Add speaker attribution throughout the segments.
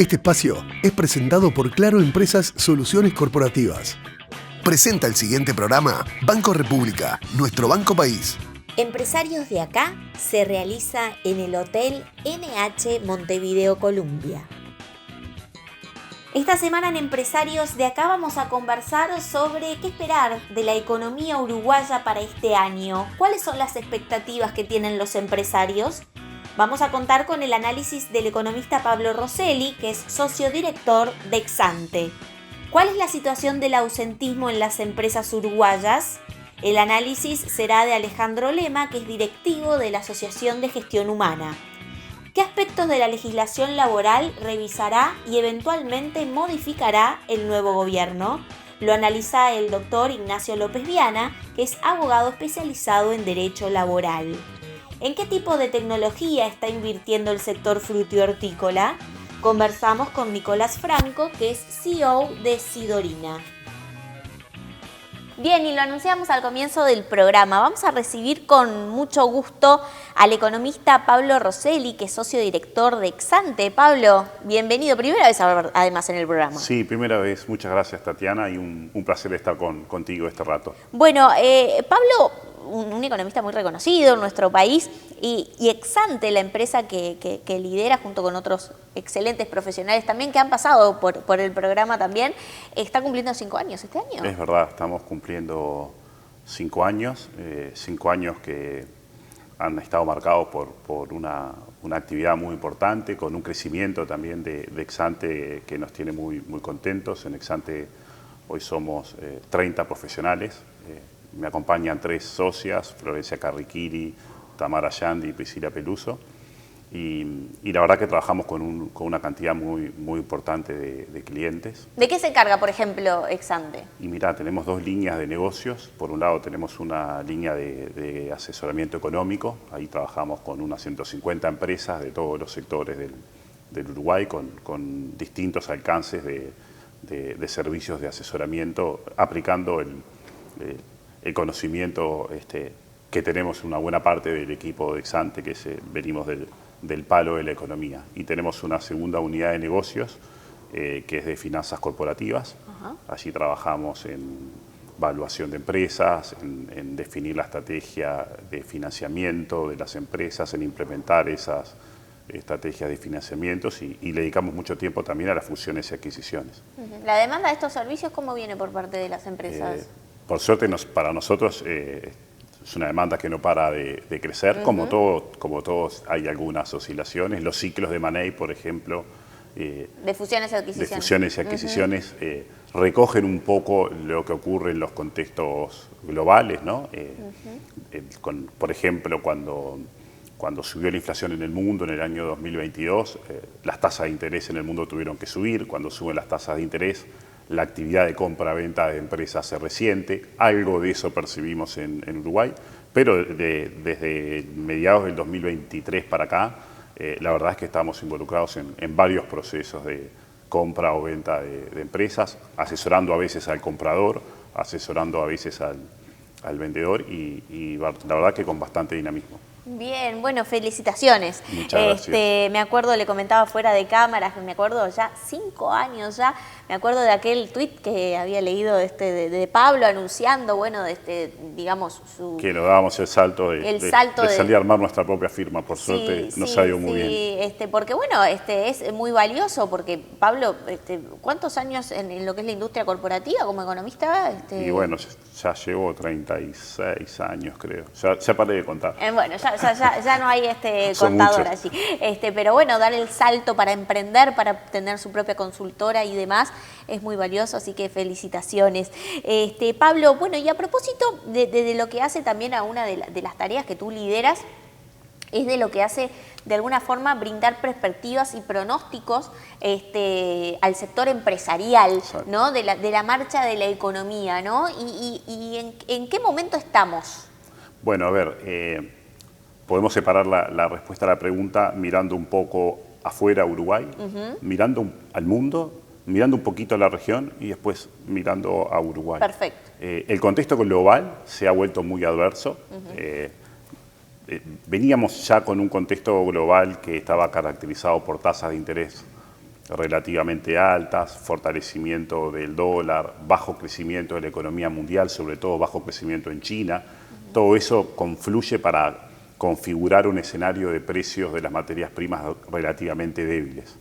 Speaker 1: Este espacio es presentado por Claro Empresas Soluciones Corporativas. Presenta el siguiente programa Banco República, nuestro banco país.
Speaker 2: Empresarios de acá se realiza en el Hotel NH Montevideo Columbia. Esta semana en Empresarios de acá vamos a conversar sobre qué esperar de la economía uruguaya para este año. ¿Cuáles son las expectativas que tienen los empresarios? Vamos a contar con el análisis del economista Pablo Rosselli, que es socio director de Exante. ¿Cuál es la situación del ausentismo en las empresas uruguayas? El análisis será de Alejandro Lema, que es directivo de la Asociación de Gestión Humana. ¿Qué aspectos de la legislación laboral revisará y eventualmente modificará el nuevo gobierno? Lo analiza el doctor Ignacio López Viana, que es abogado especializado en Derecho Laboral. ¿En qué tipo de tecnología está invirtiendo el sector frutihortícola? Conversamos con Nicolás Franco, que es CEO de Sidorina. Bien, y lo anunciamos al comienzo del programa. Vamos a recibir con mucho gusto al economista Pablo Rosselli, que es socio director de Exante. Pablo, bienvenido. Primera vez además en el programa.
Speaker 3: Sí, primera vez. Muchas gracias, Tatiana, y un placer estar contigo este rato.
Speaker 2: Bueno, Pablo, un economista muy reconocido en nuestro país, y Exante, la empresa que lidera junto con otros excelentes profesionales también que han pasado por el programa también, está cumpliendo 5 años este año.
Speaker 3: Es verdad, estamos cumpliendo 5 años, 5 años que han estado marcados por una actividad muy importante, con un crecimiento también de Exante que nos tiene muy contentos. En Exante hoy somos 30 profesionales. Me acompañan 3 socias, Florencia Carriquiri, Tamara Yandi y Priscila Peluso. Y la verdad que trabajamos con una cantidad muy importante de clientes.
Speaker 2: ¿De qué se encarga, por ejemplo, Exante?
Speaker 3: Y mira, tenemos 2 líneas de negocios. Por un lado tenemos una línea de asesoramiento económico. Ahí trabajamos con unas 150 empresas de todos los sectores del Uruguay, con distintos alcances de servicios de asesoramiento, aplicando el conocimiento que tenemos una buena parte del equipo de Exante, que venimos del palo de la economía. Y tenemos una segunda unidad de negocios que es de finanzas corporativas. Uh-huh. Allí trabajamos en evaluación de empresas, en definir la estrategia de financiamiento de las empresas, en implementar esas estrategias de financiamientos y le dedicamos mucho tiempo también a las fusiones y adquisiciones.
Speaker 2: Uh-huh. ¿La demanda de estos servicios cómo viene por parte de las empresas?
Speaker 3: Por suerte para nosotros es una demanda que no para de crecer. Uh-huh. Como todos hay algunas oscilaciones. Los ciclos de Money, por ejemplo,
Speaker 2: de fusiones y adquisiciones,
Speaker 3: uh-huh, recogen un poco lo que ocurre en los contextos globales, ¿no? Uh-huh. Por ejemplo, cuando subió la inflación en el mundo en el año 2022, las tasas de interés en el mundo tuvieron que subir. Cuando suben las tasas de interés, la actividad de compra-venta de empresas se resiente. Algo de eso percibimos en Uruguay, pero desde mediados del 2023 para acá, la verdad es que estamos involucrados en varios procesos de compra o venta de empresas, asesorando a veces al comprador, asesorando a veces al vendedor y la verdad que con bastante dinamismo.
Speaker 2: Bien, bueno, felicitaciones.
Speaker 3: Muchas gracias.
Speaker 2: Me acuerdo, le comentaba fuera de cámaras, me acuerdo ya 5 años ya, me acuerdo de aquel tuit que había leído de Pablo anunciando, bueno, digamos,
Speaker 3: que nos dábamos el salto de salir a armar nuestra propia firma, por suerte nos ha ido muy bien.
Speaker 2: Porque bueno, es muy valioso, porque Pablo, ¿cuántos años en lo que es la industria corporativa como economista?
Speaker 3: Y bueno, ya llevo 36 años creo, ya paré de contar.
Speaker 2: Bueno, ya no hay contador allí. Pero bueno, dar el salto para emprender, para tener su propia consultora y demás, es muy valioso, así que felicitaciones. Pablo, bueno, y a propósito de lo que hace también a una de las tareas que tú lideras, es de lo que hace de alguna forma brindar perspectivas y pronósticos al sector empresarial, ¿no? De la marcha de la economía, ¿no? ¿Y en qué momento estamos?
Speaker 3: Bueno, a ver, podemos separar la respuesta a la pregunta mirando un poco afuera a Uruguay, uh-huh, mirando al mundo, mirando un poquito a la región y después mirando a Uruguay.
Speaker 2: Perfecto.
Speaker 3: El contexto global se ha vuelto muy adverso. Uh-huh. Veníamos ya con un contexto global que estaba caracterizado por tasas de interés relativamente altas, fortalecimiento del dólar, bajo crecimiento de la economía mundial, sobre todo bajo crecimiento en China. Todo eso confluye para configurar un escenario de precios de las materias primas relativamente débiles.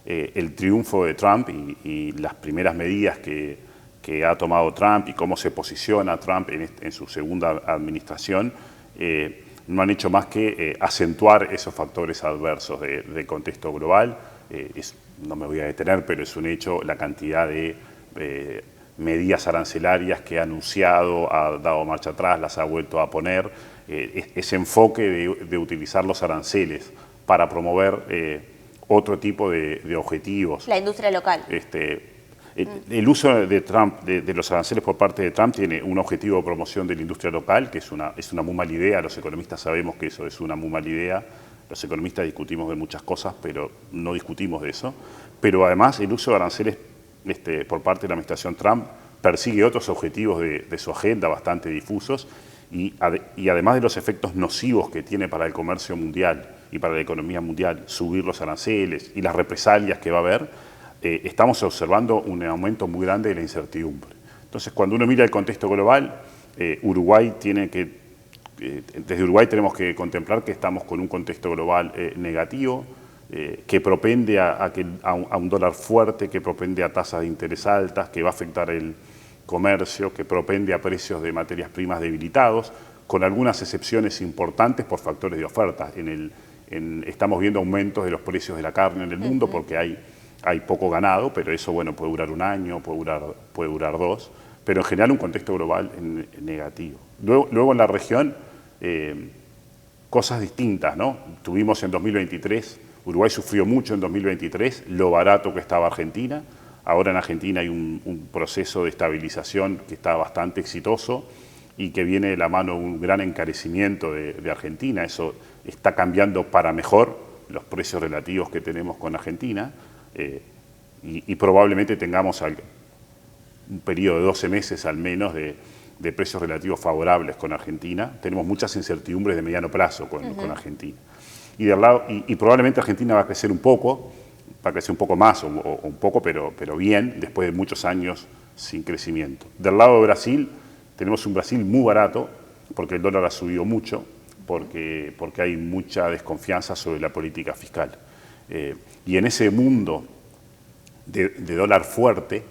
Speaker 3: El triunfo de Trump y las primeras medidas que ha tomado Trump y cómo se posiciona Trump en su segunda administración no han hecho más que acentuar esos factores adversos del contexto global. No me voy a detener, pero es un hecho la cantidad de medidas arancelarias que ha anunciado, ha dado marcha atrás, las ha vuelto a poner. Ese enfoque de utilizar los aranceles para promover otro tipo de objetivos.
Speaker 2: La industria local.
Speaker 3: El uso de Trump, de los aranceles por parte de Trump tiene un objetivo de promoción de la industria local, que es una muy mala idea. Los economistas sabemos que eso es una muy mala idea. Los economistas discutimos de muchas cosas, pero no discutimos de eso. Pero además el uso de aranceles por parte de la administración Trump persigue otros objetivos de su agenda bastante difusos y además de los efectos nocivos que tiene para el comercio mundial y para la economía mundial, subir los aranceles y las represalias que va a haber, estamos observando un aumento muy grande de la incertidumbre. Entonces, cuando uno mira el contexto global, Uruguay tiene que... desde Uruguay tenemos que contemplar que estamos con un contexto global negativo, que propende a un dólar fuerte, que propende a tasas de interés altas, que va a afectar el comercio, que propende a precios de materias primas debilitados, con algunas excepciones importantes por factores de oferta. Estamos viendo aumentos de los precios de la carne en el mundo porque hay poco ganado, pero eso bueno, puede durar un año, puede durar dos, pero en general un contexto global negativo. Luego en la región, cosas distintas, ¿no? Tuvimos en 2023, Uruguay sufrió mucho en 2023, lo barato que estaba Argentina. Ahora en Argentina hay un proceso de estabilización que está bastante exitoso y que viene de la mano de un gran encarecimiento de Argentina. Eso está cambiando para mejor los precios relativos que tenemos con Argentina y probablemente tengamos un periodo de 12 meses al menos de precios relativos favorables con Argentina. Tenemos muchas incertidumbres de mediano plazo con Argentina. Y probablemente Argentina va a crecer un poco más o un poco, pero bien, después de muchos años sin crecimiento. Del lado de Brasil, tenemos un Brasil muy barato, porque el dólar ha subido mucho, porque hay mucha desconfianza sobre la política fiscal. Y en ese mundo de dólar fuerte,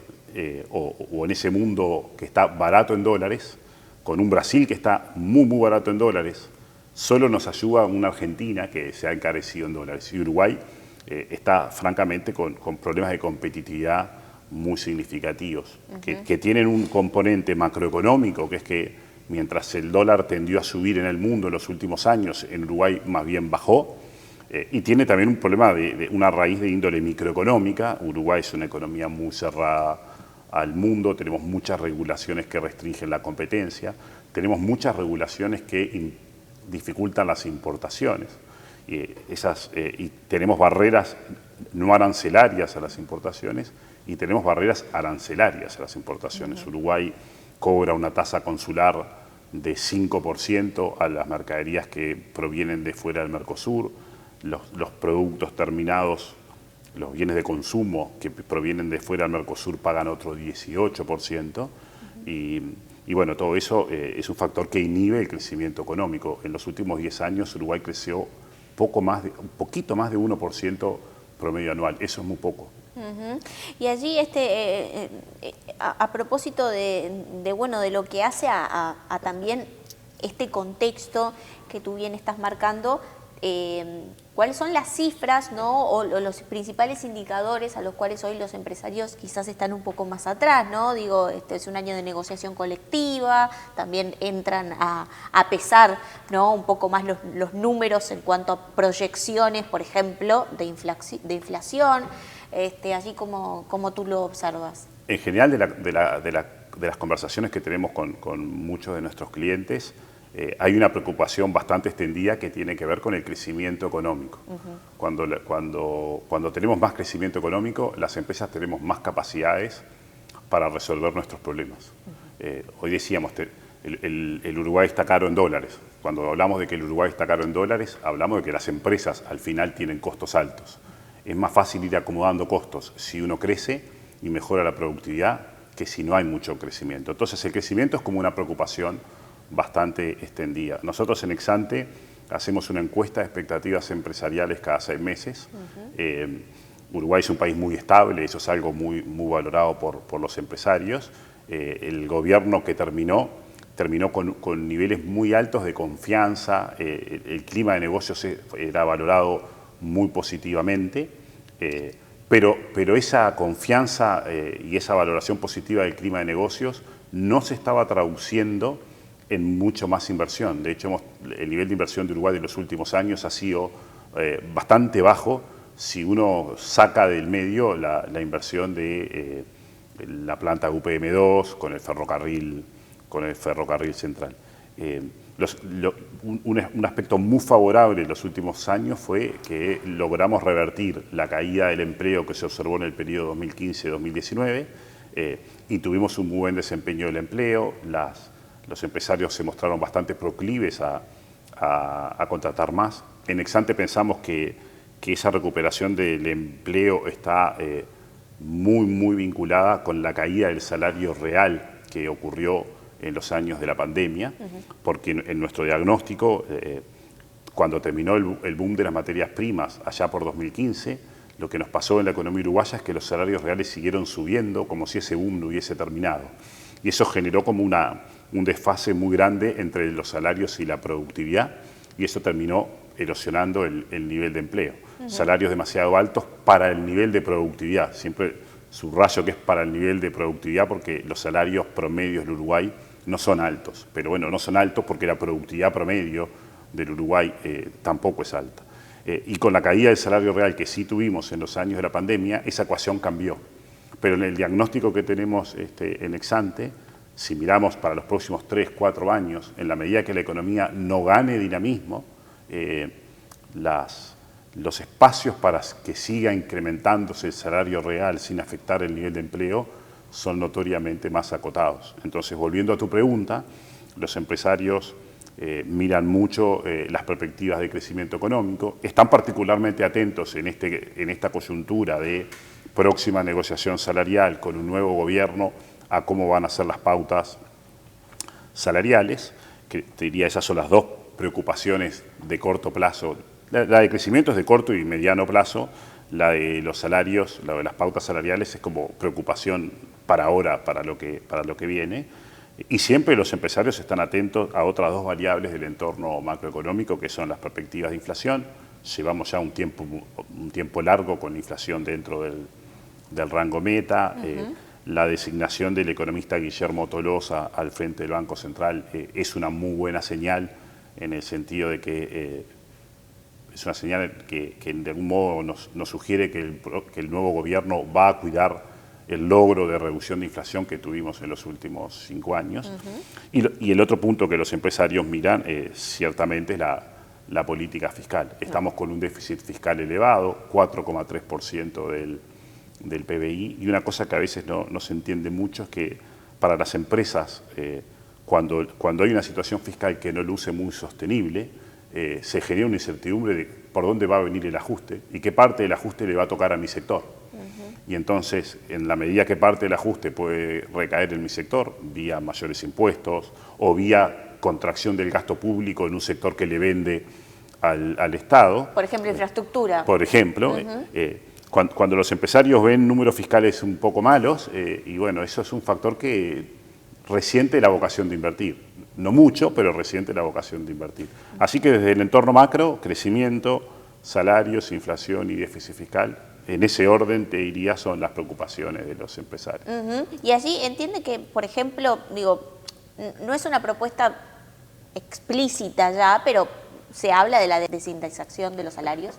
Speaker 3: o en ese mundo que está barato en dólares, con un Brasil que está muy barato en dólares, solo nos ayuda una Argentina que se ha encarecido en dólares. Y Uruguay está francamente con problemas de competitividad muy significativos, que tienen un componente macroeconómico, que es que mientras el dólar tendió a subir en el mundo en los últimos años, en Uruguay más bien bajó, y tiene también un problema de una raíz de índole microeconómica. Uruguay es una economía muy cerrada al mundo, tenemos muchas regulaciones que restringen la competencia, tenemos regulaciones que dificultan las importaciones. Y tenemos barreras no arancelarias a las importaciones y tenemos barreras arancelarias a las importaciones. Uruguay cobra una tasa consular de 5% a las mercaderías que provienen de fuera del Mercosur. Los productos terminados, los bienes de consumo que provienen de fuera del Mercosur pagan otro 18%. Y bueno, todo eso es un factor que inhibe el crecimiento económico. En los últimos 10 años Uruguay creció un poquito más de 1% promedio anual. Eso es muy poco.
Speaker 2: Y allí, a propósito de lo que hace a también este contexto que tú bien estás marcando, ¿cuáles son las cifras, ¿no? o los principales indicadores a los cuales hoy los empresarios quizás están un poco más atrás, ¿no? Digo, este es un año de negociación colectiva, también entran a pesar, ¿no? un poco más los números en cuanto a proyecciones, por ejemplo, de inflación, así como tú lo observas.
Speaker 3: En general, de las conversaciones que tenemos con muchos de nuestros clientes, hay una preocupación bastante extendida que tiene que ver con el crecimiento económico. Cuando tenemos más crecimiento económico, las empresas tenemos más capacidades para resolver nuestros problemas. Hoy decíamos, el Uruguay está caro en dólares. Cuando hablamos de que el Uruguay está caro en dólares, hablamos de que las empresas al final tienen costos altos. es más fácil ir acomodando costos si uno crece y mejora la productividad que si no hay mucho crecimiento. Entonces el crecimiento es como una preocupación bastante extendida. Nosotros en Exante hacemos una encuesta de expectativas empresariales cada 6 meses. Uruguay es un país muy estable, eso es algo muy valorado por los empresarios. El gobierno que terminó con niveles muy altos de confianza, el clima de negocios era valorado muy positivamente, pero esa confianza y esa valoración positiva del clima de negocios no se estaba traduciendo en mucho más inversión. De hecho, el nivel de inversión de Uruguay en los últimos años ha sido bastante bajo si uno saca del medio la inversión de la planta UPM2 con el ferrocarril central. Un aspecto muy favorable en los últimos años fue que logramos revertir la caída del empleo que se observó en el periodo 2015-2019 y tuvimos un muy buen desempeño del empleo. Los empresarios se mostraron bastante proclives a contratar más. En Exante pensamos que esa recuperación del empleo está muy vinculada con la caída del salario real que ocurrió en los años de la pandemia, porque en nuestro diagnóstico, cuando terminó el boom de las materias primas allá por 2015, lo que nos pasó en la economía uruguaya es que los salarios reales siguieron subiendo como si ese boom no hubiese terminado. Y eso generó como un desfase muy grande entre los salarios y la productividad, y eso terminó erosionando el nivel de empleo. Salarios demasiado altos para el nivel de productividad. Siempre subrayo que es para el nivel de productividad porque los salarios promedios del Uruguay no son altos. Pero bueno, no son altos porque la productividad promedio del Uruguay tampoco es alta. Y con la caída del salario real que sí tuvimos en los años de la pandemia, esa ecuación cambió. Pero en el diagnóstico que tenemos en Exante, si miramos para los próximos 3, 4 años, en la medida que la economía no gane dinamismo, los espacios para que siga incrementándose el salario real sin afectar el nivel de empleo son notoriamente más acotados. Entonces, volviendo a tu pregunta, los empresarios miran mucho las perspectivas de crecimiento económico, están particularmente atentos en esta coyuntura de próxima negociación salarial con un nuevo gobierno a cómo van a ser las pautas salariales, que te diría esas son las dos preocupaciones de corto plazo. La de crecimiento es de corto y mediano plazo, la de los salarios, la de las pautas salariales es como preocupación para ahora, para lo que viene. Y siempre los empresarios están atentos a otras dos variables del entorno macroeconómico, que son las perspectivas de inflación. Llevamos ya un tiempo largo con la inflación dentro del rango meta. La designación del economista Guillermo Tolosa al frente del Banco Central es una muy buena señal en el sentido de que es una señal que de algún modo nos sugiere que el nuevo gobierno va a cuidar el logro de reducción de inflación que tuvimos en los últimos 5 años. Y el otro punto que los empresarios miran ciertamente es la política fiscal. Estamos con un déficit fiscal elevado, 4,3% del PBI, y una cosa que a veces no se entiende mucho es que para las empresas, cuando hay una situación fiscal que no luce muy sostenible, se genera una incertidumbre de por dónde va a venir el ajuste y qué parte del ajuste le va a tocar a mi sector. Y entonces, en la medida que parte del ajuste puede recaer en mi sector, vía mayores impuestos o vía contracción del gasto público en un sector que le vende al Estado.
Speaker 2: Por ejemplo, infraestructura.
Speaker 3: Por ejemplo, cuando los empresarios ven números fiscales un poco malos, y bueno, eso es un factor que resiente la vocación de invertir. No mucho, pero resiente la vocación de invertir. Así que desde el entorno macro, crecimiento, salarios, inflación y déficit fiscal, en ese orden te diría son las preocupaciones de los empresarios.
Speaker 2: Y allí entiende que, por ejemplo, no es una propuesta explícita ya, pero se habla de la desindexación de los salarios.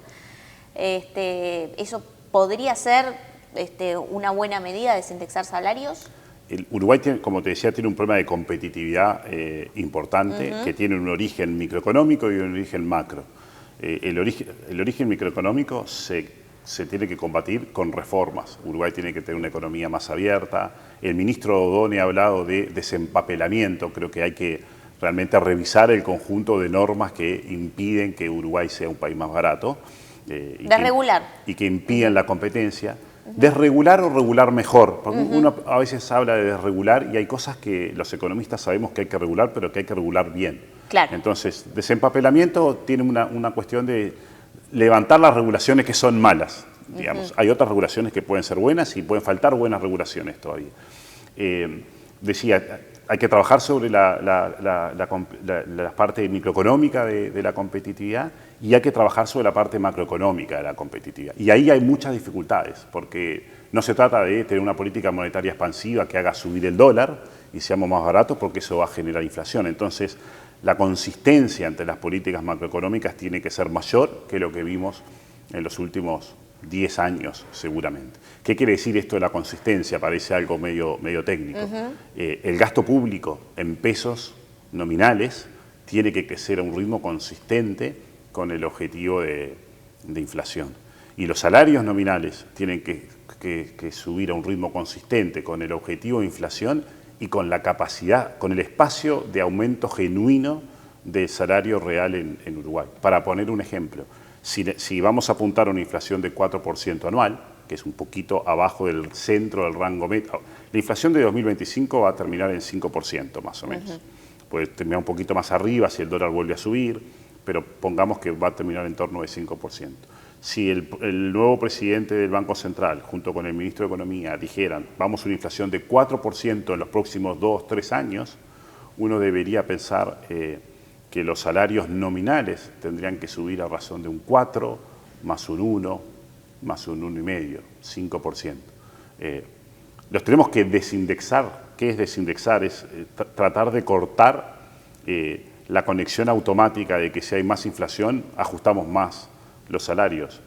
Speaker 2: ¿Eso podría ser una buena medida, desindexar salarios?
Speaker 3: El Uruguay, como te decía, tiene un problema de competitividad importante que tiene un origen microeconómico y un origen macro. El origen microeconómico se tiene que combatir con reformas. Uruguay tiene que tener una economía más abierta. El ministro Odone ha hablado de desempapelamiento. Creo que hay que realmente revisar el conjunto de normas que impiden que Uruguay sea un país más barato.
Speaker 2: Desregular.
Speaker 3: Y que impiden la competencia. Desregular o regular mejor, porque uno a veces habla de desregular y hay cosas que los economistas sabemos que hay que regular, pero que hay que regular bien.
Speaker 2: Claro.
Speaker 3: Entonces, desempapelamiento tiene una cuestión de levantar las regulaciones que son malas, digamos. Hay otras regulaciones que pueden ser buenas y pueden faltar buenas regulaciones todavía. Decía, hay que trabajar sobre la parte microeconómica de la competitividad y hay que trabajar sobre la parte macroeconómica de la competitividad. Y ahí hay muchas dificultades, porque no se trata de tener una política monetaria expansiva que haga subir el dólar y seamos más baratos, porque eso va a generar inflación. Entonces, la consistencia entre las políticas macroeconómicas tiene que ser mayor que lo que vimos en los últimos 10 años, seguramente. ¿Qué quiere decir esto de la consistencia? Parece algo medio técnico. El gasto público en pesos nominales tiene que crecer a un ritmo consistente con el objetivo de inflación. Y los salarios nominales tienen que subir a un ritmo consistente con el objetivo de inflación y con la capacidad, con el espacio de aumento genuino del salario real en Uruguay. Para poner un ejemplo, si vamos a apuntar a una inflación de 4% anual, que es un poquito abajo del centro del rango medio, la inflación de 2025 va a terminar en 5% más o menos. Puede terminar un poquito más arriba si el dólar vuelve a subir, pero pongamos que va a terminar en torno de 5%. Si el nuevo presidente del Banco Central, junto con el ministro de Economía, dijeran vamos a una inflación de 4% en los próximos 2-3 años, uno debería pensar que los salarios nominales tendrían que subir a razón de un 4, más un 1, más un 1,5, 5%. Los tenemos que desindexar. ¿Qué es desindexar? Es tratar de cortar la conexión automática de que si hay más inflación, ajustamos más los salarios.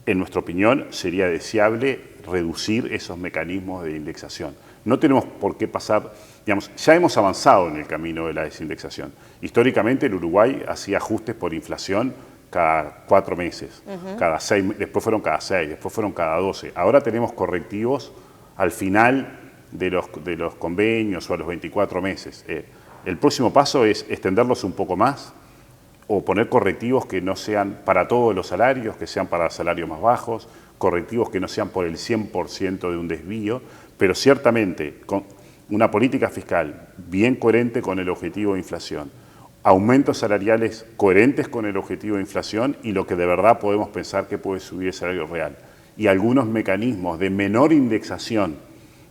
Speaker 3: En nuestra opinión, sería deseable reducir esos mecanismos de indexación. No tenemos por qué pasar, digamos, ya hemos avanzado en el camino de la desindexación. Históricamente el Uruguay hacía ajustes por inflación cada 4 meses, cada 6, después fueron cada 6, después fueron cada 12. Ahora tenemos correctivos al final de los convenios o a los 24 meses. El próximo paso es extenderlos un poco más o poner correctivos que no sean para todos los salarios, que sean para salarios más bajos, correctivos que no sean por el 100% de un desvío, pero ciertamente con una política fiscal bien coherente con el objetivo de inflación, aumentos salariales coherentes con el objetivo de inflación y lo que de verdad podemos pensar que puede subir el salario real, y algunos mecanismos de menor indexación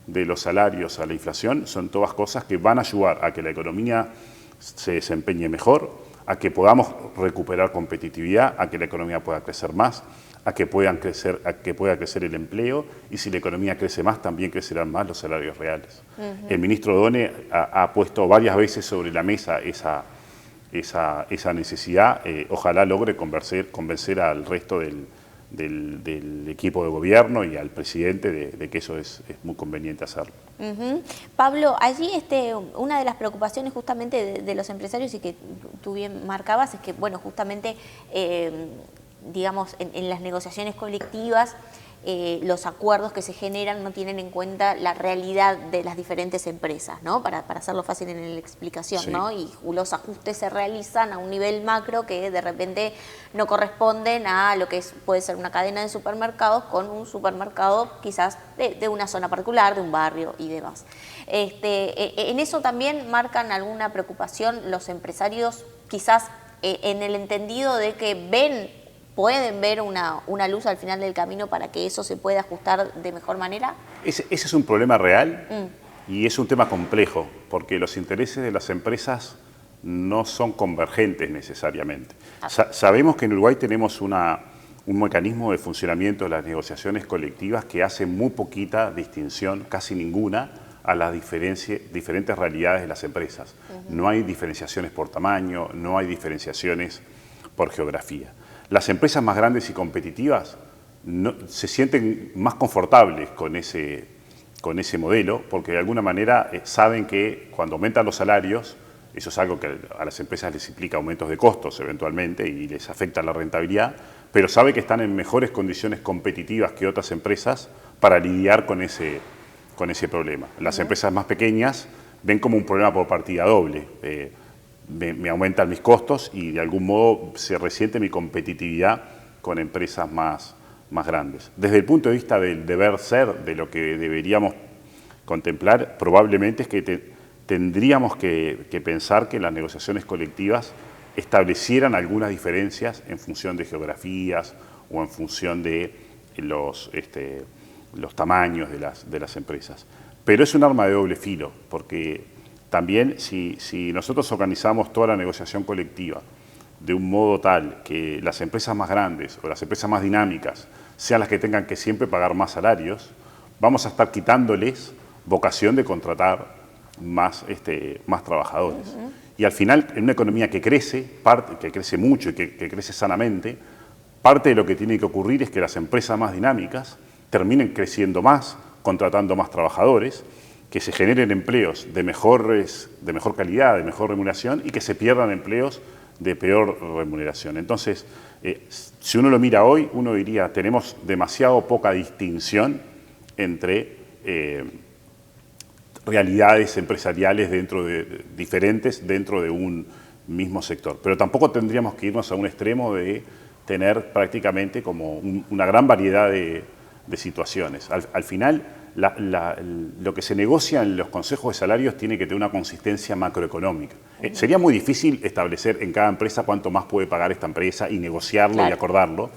Speaker 3: de los salarios a la inflación son todas cosas que van a ayudar a que la economía se desempeñe mejor, a que podamos recuperar competitividad, a que la economía pueda crecer más, a que pueda crecer el empleo, y si la economía crece más, también crecerán más los salarios reales. El ministro Done ha puesto varias veces sobre la mesa esa necesidad. Ojalá logre convencer al resto del equipo de gobierno y al presidente de que eso es muy conveniente hacerlo.
Speaker 2: Pablo, allí una de las preocupaciones justamente de los empresarios, y que tú bien marcabas, es que, bueno, justamente, digamos, en las negociaciones colectivas, los acuerdos que se generan no tienen en cuenta la realidad de las diferentes empresas, ¿no? Para hacerlo fácil en la explicación, sí, ¿no? Y los ajustes se realizan a un nivel macro que de repente no corresponden a lo que puede ser una cadena de supermercados con un supermercado quizás de una zona particular, de un barrio y demás. En eso también marcan alguna preocupación los empresarios, quizás en el entendido de que pueden ver una luz al final del camino para que eso se pueda ajustar de mejor manera.
Speaker 3: Ese es un problema real y es un tema complejo, porque los intereses de las empresas no son convergentes necesariamente. Sabemos que en Uruguay tenemos un mecanismo de funcionamiento de las negociaciones colectivas que hace muy poquita distinción, casi ninguna, a las diferentes realidades de las empresas. No hay diferenciaciones por tamaño, no hay diferenciaciones por geografía. Las empresas más grandes y competitivas se sienten más confortables con ese modelo, porque de alguna manera saben que cuando aumentan los salarios, eso es algo que a las empresas les implica aumentos de costos eventualmente y les afecta la rentabilidad, pero saben que están en mejores condiciones competitivas que otras empresas para lidiar con ese problema. Las empresas más pequeñas ven como un problema por partida doble. Me aumentan mis costos y de algún modo se resiente mi competitividad con empresas más grandes. Desde el punto de vista del deber ser, de lo que deberíamos contemplar, probablemente es que tendríamos que pensar que las negociaciones colectivas establecieran algunas diferencias en función de geografías o en función de los tamaños de las empresas. Pero es un arma de doble filo, porque también si nosotros organizamos toda la negociación colectiva de un modo tal que las empresas más grandes o las empresas más dinámicas sean las que tengan que siempre pagar más salarios, vamos a estar quitándoles vocación de contratar más trabajadores. Y al final, en una economía que crece mucho y que crece sanamente, parte de lo que tiene que ocurrir es que las empresas más dinámicas terminen creciendo más, contratando más trabajadores, que se generen empleos de mejor calidad, de mejor remuneración y que se pierdan empleos de peor remuneración. Entonces, si uno lo mira hoy, uno diría, tenemos demasiado poca distinción entre realidades empresariales diferentes dentro de un mismo sector. Pero tampoco tendríamos que irnos a un extremo de tener prácticamente como una gran variedad de situaciones. Al final, lo que se negocia en los consejos de salarios tiene que tener una consistencia macroeconómica. Sería muy difícil establecer en cada empresa cuánto más puede pagar esta empresa y negociarlo y acordarlo,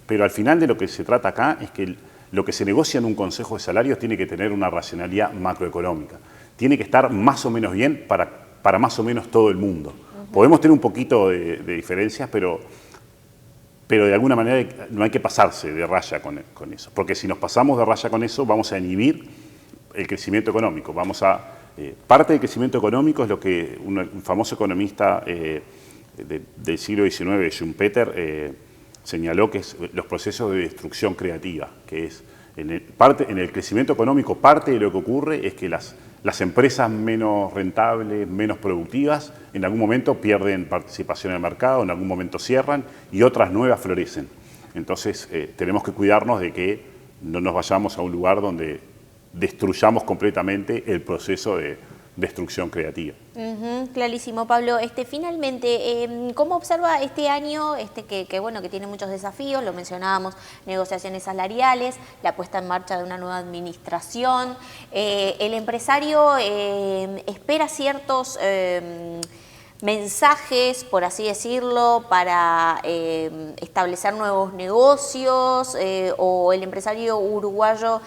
Speaker 3: pero al final de lo que se trata acá es que lo que se negocia en un consejo de salarios tiene que tener una racionalidad macroeconómica. Tiene que estar más o menos bien para más o menos todo el mundo. Podemos tener un poquito de diferencias, pero de alguna manera no hay que pasarse de raya con eso, porque si nos pasamos de raya con eso vamos a inhibir el crecimiento económico. Parte del crecimiento económico es lo que un famoso economista del siglo XIX, Schumpeter, señaló, que es los procesos de destrucción creativa, que es en el crecimiento económico parte de lo que ocurre es que las empresas menos rentables, menos productivas, en algún momento pierden participación en el mercado, en algún momento cierran y otras nuevas florecen. Entonces tenemos que cuidarnos de que no nos vayamos a un lugar donde destruyamos completamente el proceso de destrucción creativa.
Speaker 2: Clarísimo, Pablo. Finalmente, ¿cómo observa este año que bueno, que tiene muchos desafíos? Lo mencionábamos, negociaciones salariales, la puesta en marcha de una nueva administración. El empresario espera ciertos mensajes, por así decirlo, para establecer nuevos negocios, o el empresario uruguayo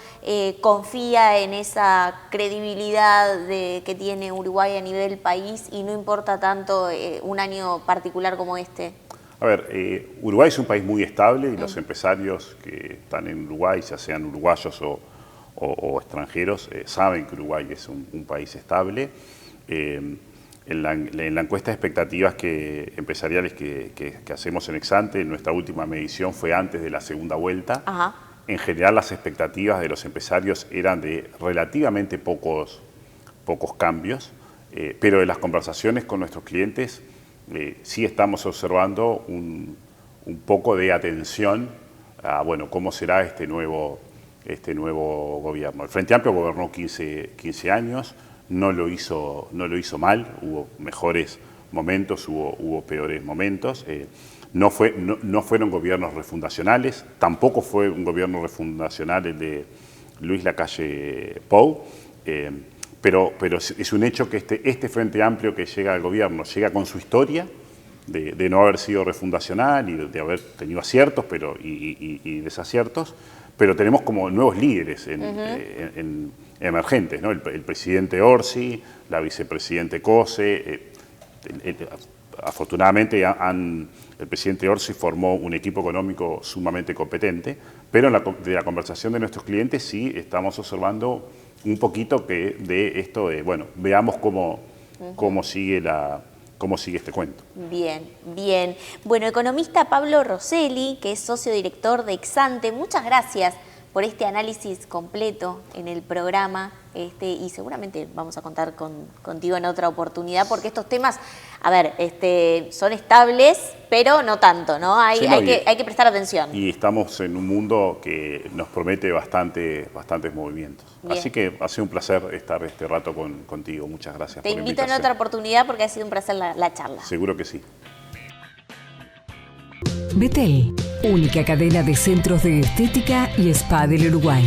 Speaker 2: confía en esa credibilidad que tiene Uruguay a nivel país y no importa tanto un año particular como este?
Speaker 3: A ver, Uruguay es un país muy estable y los empresarios que están en Uruguay, ya sean uruguayos o extranjeros, saben que Uruguay es un país estable. En la encuesta de expectativas empresariales que hacemos en Exante, nuestra última medición fue antes de la segunda vuelta. En general las expectativas de los empresarios eran de relativamente pocos cambios, pero en las conversaciones con nuestros clientes sí estamos observando un poco de atención a cómo será este nuevo gobierno. El Frente Amplio gobernó 15 años. No lo hizo mal, hubo mejores momentos, hubo peores momentos. No fueron gobiernos refundacionales, tampoco fue un gobierno refundacional el de Luis Lacalle Pou, pero es un hecho que este Frente Amplio que llega al gobierno llega con su historia de no haber sido refundacional y de haber tenido aciertos y desaciertos, pero tenemos como nuevos líderes emergentes, ¿no? El presidente Orsi, la vicepresidente Cose. Afortunadamente el presidente Orsi formó un equipo económico sumamente competente, pero de la conversación de nuestros clientes sí estamos observando un poquito de esto de, veamos cómo sigue este cuento.
Speaker 2: Bien, bien. Bueno, economista Pablo Rosselli, que es socio director de Exante, muchas gracias por este análisis completo en el programa, y seguramente vamos a contar contigo en otra oportunidad, porque estos temas, a ver, son estables, pero no tanto, ¿no? Hay que prestar atención.
Speaker 3: Y estamos en un mundo que nos promete bastantes movimientos. Bien. Así que ha sido un placer estar este rato contigo. Muchas gracias por la invitación. Te invito en
Speaker 2: otra oportunidad porque ha sido un placer la charla.
Speaker 3: Seguro que sí.
Speaker 4: Betel, única cadena de centros de estética y spa del Uruguay.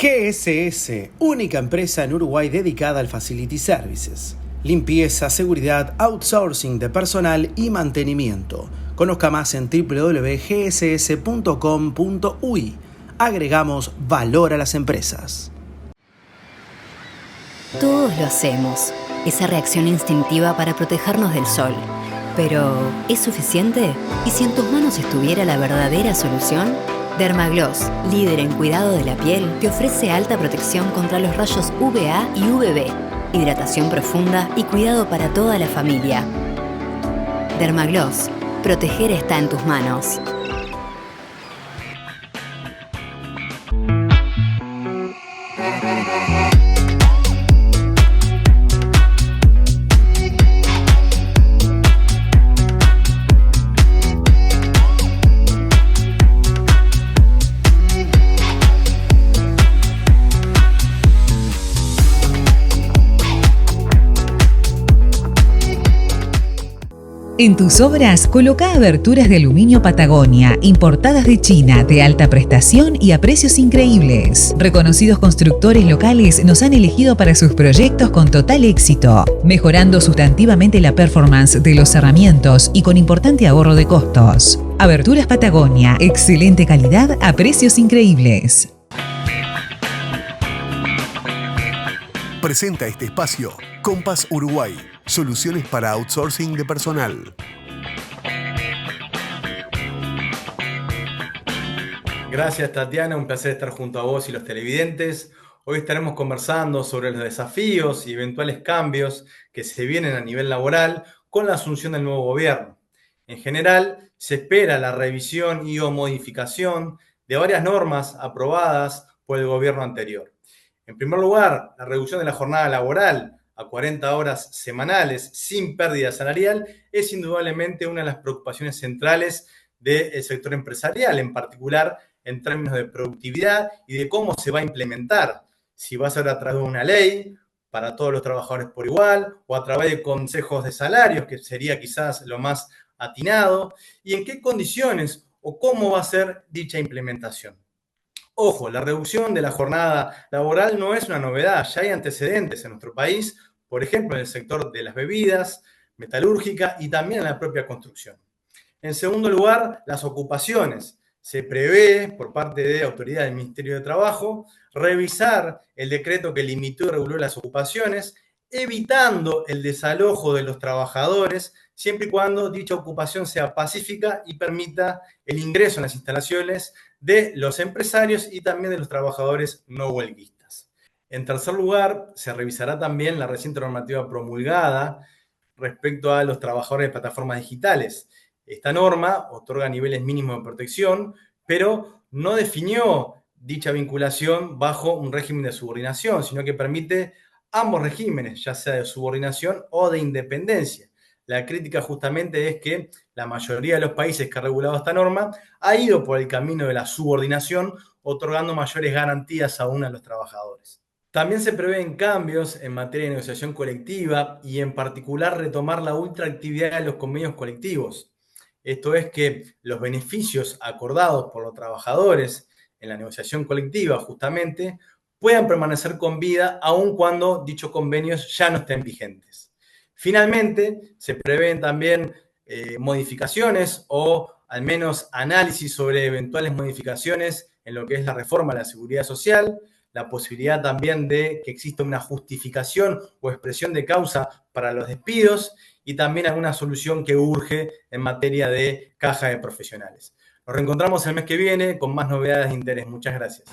Speaker 5: GSS, única empresa en Uruguay dedicada al Facility Services. Limpieza, seguridad, outsourcing de personal y mantenimiento. Conozca más en www.gss.com.uy. Agregamos valor a las empresas.
Speaker 6: Todos lo hacemos, esa reacción instintiva para protegernos del sol. Pero, ¿es suficiente? ¿Y si en tus manos estuviera la verdadera solución? Dermagloss, líder en cuidado de la piel, te ofrece alta protección contra los rayos UVA y UVB, hidratación profunda y cuidado para toda la familia. Dermagloss, proteger está en tus manos.
Speaker 7: En tus obras, coloca aberturas de aluminio Patagonia, importadas de China, de alta prestación y a precios increíbles. Reconocidos constructores locales nos han elegido para sus proyectos con total éxito, mejorando sustantivamente la performance de los cerramientos y con importante ahorro de costos. Aberturas Patagonia, excelente calidad a precios increíbles.
Speaker 1: Presenta este espacio Compass Uruguay, soluciones para outsourcing de personal.
Speaker 8: Gracias, Tatiana, un placer estar junto a vos y los televidentes. Hoy estaremos conversando sobre los desafíos y eventuales cambios que se vienen a nivel laboral con la asunción del nuevo gobierno. En general, se espera la revisión y o modificación de varias normas aprobadas por el gobierno anterior. En primer lugar, la reducción de la jornada laboral a 40 horas semanales sin pérdida salarial es indudablemente una de las preocupaciones centrales del sector empresarial, en particular en términos de productividad y de cómo se va a implementar. Si va a ser a través de una ley para todos los trabajadores por igual o a través de consejos de salarios, que sería quizás lo más atinado, y en qué condiciones o cómo va a ser dicha implementación. Ojo, la reducción de la jornada laboral no es una novedad, ya hay antecedentes en nuestro país, por ejemplo, en el sector de las bebidas, metalúrgica y también en la propia construcción. En segundo lugar, las ocupaciones. Se prevé, por parte de autoridades del Ministerio de Trabajo, revisar el decreto que limitó y reguló las ocupaciones, evitando el desalojo de los trabajadores, siempre y cuando dicha ocupación sea pacífica y permita el ingreso en las instalaciones de los empresarios y también de los trabajadores no huelguistas. En tercer lugar, se revisará también la reciente normativa promulgada respecto a los trabajadores de plataformas digitales. Esta norma otorga niveles mínimos de protección, pero no definió dicha vinculación bajo un régimen de subordinación, sino que permite ambos regímenes, ya sea de subordinación o de independencia. La crítica justamente es que la mayoría de los países que ha regulado esta norma ha ido por el camino de la subordinación, otorgando mayores garantías aún a los trabajadores. También se prevén cambios en materia de negociación colectiva y en particular retomar la ultraactividad de los convenios colectivos. Esto es que los beneficios acordados por los trabajadores en la negociación colectiva justamente puedan permanecer con vida aun cuando dichos convenios ya no estén vigentes. Finalmente, se prevén también modificaciones o al menos análisis sobre eventuales modificaciones en lo que es la reforma de la seguridad social, la posibilidad también de que exista una justificación o expresión de causa para los despidos y también alguna solución que urge en materia de caja de profesionales. Nos reencontramos el mes que viene con más novedades de interés. Muchas gracias.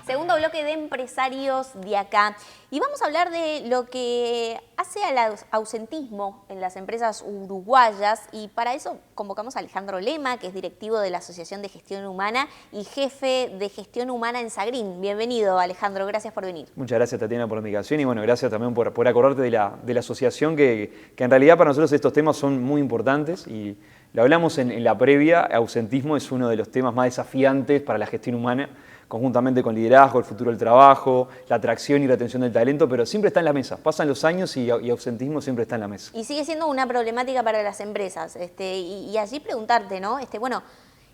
Speaker 2: Segundo bloque de empresarios de acá. Y vamos a hablar de lo que hace al ausentismo en las empresas uruguayas. Y para eso convocamos a Alejandro Lema, que es directivo de la Asociación de Gestión Humana y jefe de Gestión Humana en Sagrin. Bienvenido, Alejandro. Gracias por venir.
Speaker 9: Muchas gracias, Tatiana, por la invitación. Y bueno, gracias también por acordarte de la asociación, que en realidad para nosotros estos temas son muy importantes. Y lo hablamos en la previa. Ausentismo es uno de los temas más desafiantes para la gestión humana, conjuntamente con liderazgo, el futuro del trabajo, la atracción y retención del talento, pero siempre está en la mesa. Pasan los años y ausentismo siempre está en la mesa.
Speaker 2: Y sigue siendo una problemática para las empresas. Y allí preguntarte, ¿no? Bueno,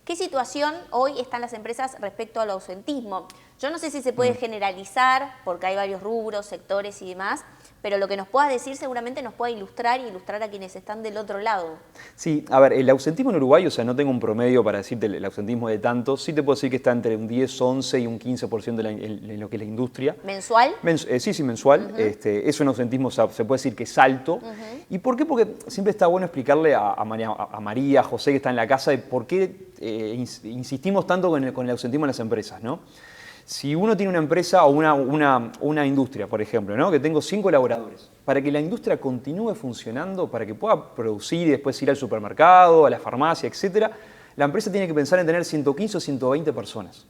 Speaker 2: ¿qué situación hoy están las empresas respecto al ausentismo? Yo no sé si se puede generalizar, porque hay varios rubros, sectores y demás, pero lo que nos puedas decir seguramente nos puede ilustrar y ilustrar a quienes están del otro lado.
Speaker 9: Sí, a ver, el ausentismo en Uruguay, o sea, no tengo un promedio para decirte el ausentismo de tanto, sí te puedo decir que está entre un 10, 11 y un 15% en lo que es la industria.
Speaker 2: ¿Mensual?
Speaker 9: Sí, mensual. Es un ausentismo, o sea, se puede decir que es alto. ¿Y por qué? Porque siempre está bueno explicarle a María, a José, que está en la casa, de por qué insistimos tanto con el ausentismo en las empresas, ¿no? Si uno tiene una empresa o una industria, por ejemplo, ¿no? Que tengo 5 colaboradores, para que la industria continúe funcionando, para que pueda producir y después ir al supermercado, a la farmacia, etcétera, la empresa tiene que pensar en tener 115 o 120 personas.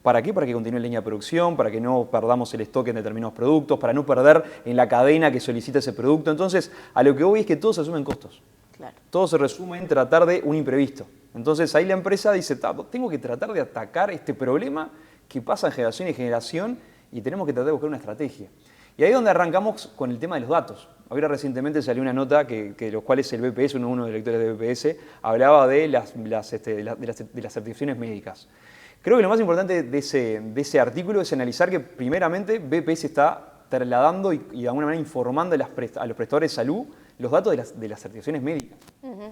Speaker 9: ¿Para qué? Para que continúe en línea de producción, para que no perdamos el stock en determinados productos, para no perder en la cadena que solicita ese producto. Entonces, a lo que voy es que todos asumen costos.
Speaker 2: Claro.
Speaker 9: Todo se resume en tratar de un imprevisto. Entonces, ahí la empresa dice, tengo que tratar de atacar este problema que pasa en generación y generación y tenemos que tratar de buscar una estrategia. Y ahí es donde arrancamos con el tema de los datos. Ahora recientemente salió una nota que los cuales el BPS, uno de los directores de BPS, hablaba de las certificaciones médicas. Creo que lo más importante de ese artículo es analizar que primeramente BPS está trasladando y de alguna manera informando a los prestadores de salud los datos de las certificaciones médicas,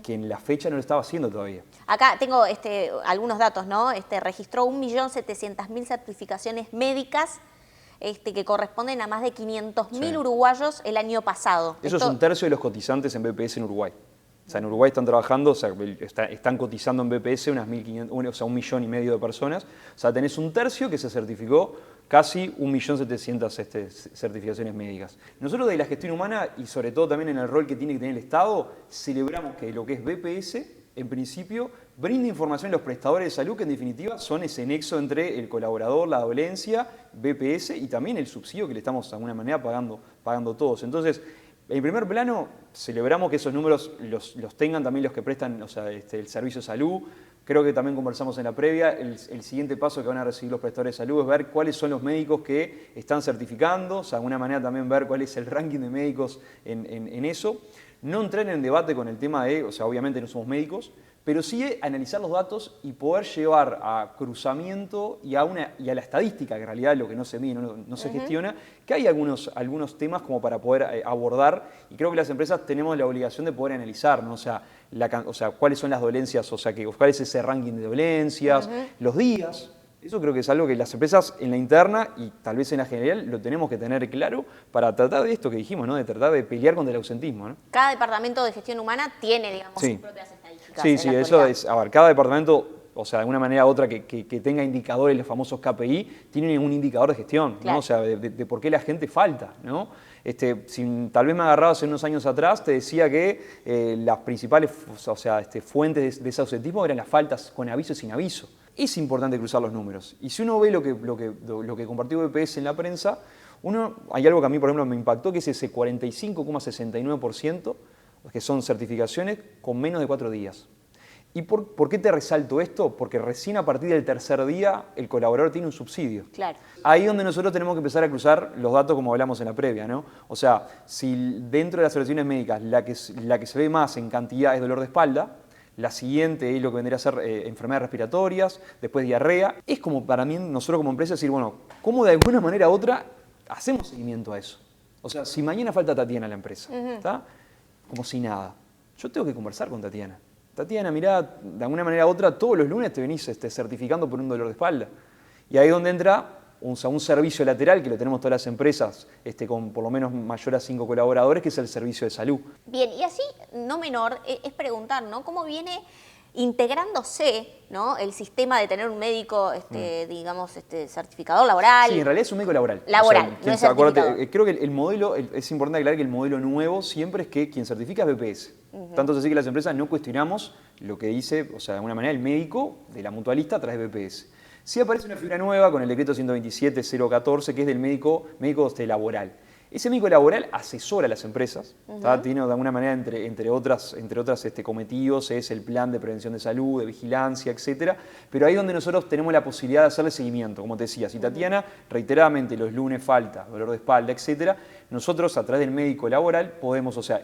Speaker 9: que en la fecha no lo estaba haciendo todavía.
Speaker 2: Acá tengo algunos datos, ¿no? Registró 1.700.000 certificaciones médicas que corresponden a más de 500.000 uruguayos el año pasado.
Speaker 9: Eso es un tercio de los cotizantes en BPS en Uruguay. O sea, en Uruguay están trabajando, o sea, están cotizando en BPS unas 1.500.000, o sea, 1,5 millones de personas. O sea, tenés un tercio que se certificó, casi 1.700.000 certificaciones médicas. Nosotros de la gestión humana y sobre todo también en el rol que tiene que tener el Estado, celebramos que lo que es BPS, en principio, brinda información a los prestadores de salud que en definitiva son ese nexo entre el colaborador, la dolencia, BPS y también el subsidio que le estamos de alguna manera pagando todos. Entonces, en primer plano, celebramos que esos números los tengan también los que prestan, o sea, el servicio de salud. Creo que también conversamos en la previa, el siguiente paso que van a recibir los prestadores de salud es ver cuáles son los médicos que están certificando, o sea, de alguna manera también ver cuál es el ranking de médicos en eso. No entrar en debate con el tema de, o sea, obviamente no somos médicos, pero sí analizar los datos y poder llevar a cruzamiento y a la estadística, que en realidad es lo que no se mide, no se gestiona, que hay algunos temas como para poder abordar, y creo que las empresas tenemos la obligación de poder analizar, ¿no? O sea, cuáles son las dolencias, o sea, cuál es ese ranking de dolencias, los días. Eso creo que es algo que las empresas en la interna y tal vez en la general lo tenemos que tener claro para tratar de esto que dijimos, ¿no? De tratar de pelear contra el ausentismo, ¿no?
Speaker 2: Cada departamento de gestión humana tiene, digamos, sus propias estadísticas.
Speaker 9: Sí, eso es, a ver, cada departamento, o sea, de alguna manera u otra que tenga indicadores, los famosos KPI, tienen un indicador de gestión, ¿no?
Speaker 2: Claro.
Speaker 9: O sea, de por qué la gente falta, ¿no? Tal vez me agarrabas en unos años atrás, te decía que las principales, o sea, fuentes de ese ausentismo eran las faltas con aviso y sin aviso. Es importante cruzar los números. Y si uno ve lo que compartió BPS en la prensa, hay algo que a mí, por ejemplo, me impactó, que es ese 45,69%, que son certificaciones con menos de 4 días. ¿Y por qué te resalto esto? Porque recién a partir del tercer día el colaborador tiene un subsidio.
Speaker 2: Claro.
Speaker 9: Ahí es donde nosotros tenemos que empezar a cruzar los datos como hablamos en la previa, ¿no? O sea, si dentro de las certificaciones médicas la que se ve más en cantidad es dolor de espalda, la siguiente es lo que vendría a ser enfermedades respiratorias, después diarrea. Es como para mí, nosotros como empresa, decir, bueno, ¿cómo de alguna manera u otra hacemos seguimiento a eso? O sea, si mañana falta Tatiana en la empresa, ¿está? Como si nada. Yo tengo que conversar con Tatiana. Tatiana, mirá, de alguna manera u otra, todos los lunes te venís certificando por un dolor de espalda. Y ahí es donde entra un servicio lateral, que lo tenemos todas las empresas, con por lo menos mayor a 5 colaboradores, que es el servicio de salud.
Speaker 2: Bien, y así, no menor, es preguntar, ¿no? ¿Cómo viene integrándose, ¿no? El sistema de tener un médico, digamos, certificador laboral?
Speaker 9: Sí, en realidad es un médico laboral.
Speaker 2: Laboral, no es certificado.
Speaker 9: Creo que el modelo, es importante aclarar que el modelo nuevo siempre es que quien certifica es BPS. Tanto es así que las empresas no cuestionamos lo que dice, o sea, de alguna manera, el médico de la mutualista a través de BPS. Sí aparece una figura nueva con el decreto 127.014, que es del médico laboral. Ese médico laboral asesora a las empresas, tiene de alguna manera, entre otras cometidos, es el plan de prevención de salud, de vigilancia, etcétera. Pero ahí es donde nosotros tenemos la posibilidad de hacerle seguimiento. Como te decía, si Tatiana reiteradamente los lunes falta, dolor de espalda, etcétera, nosotros a través del médico laboral podemos, o sea,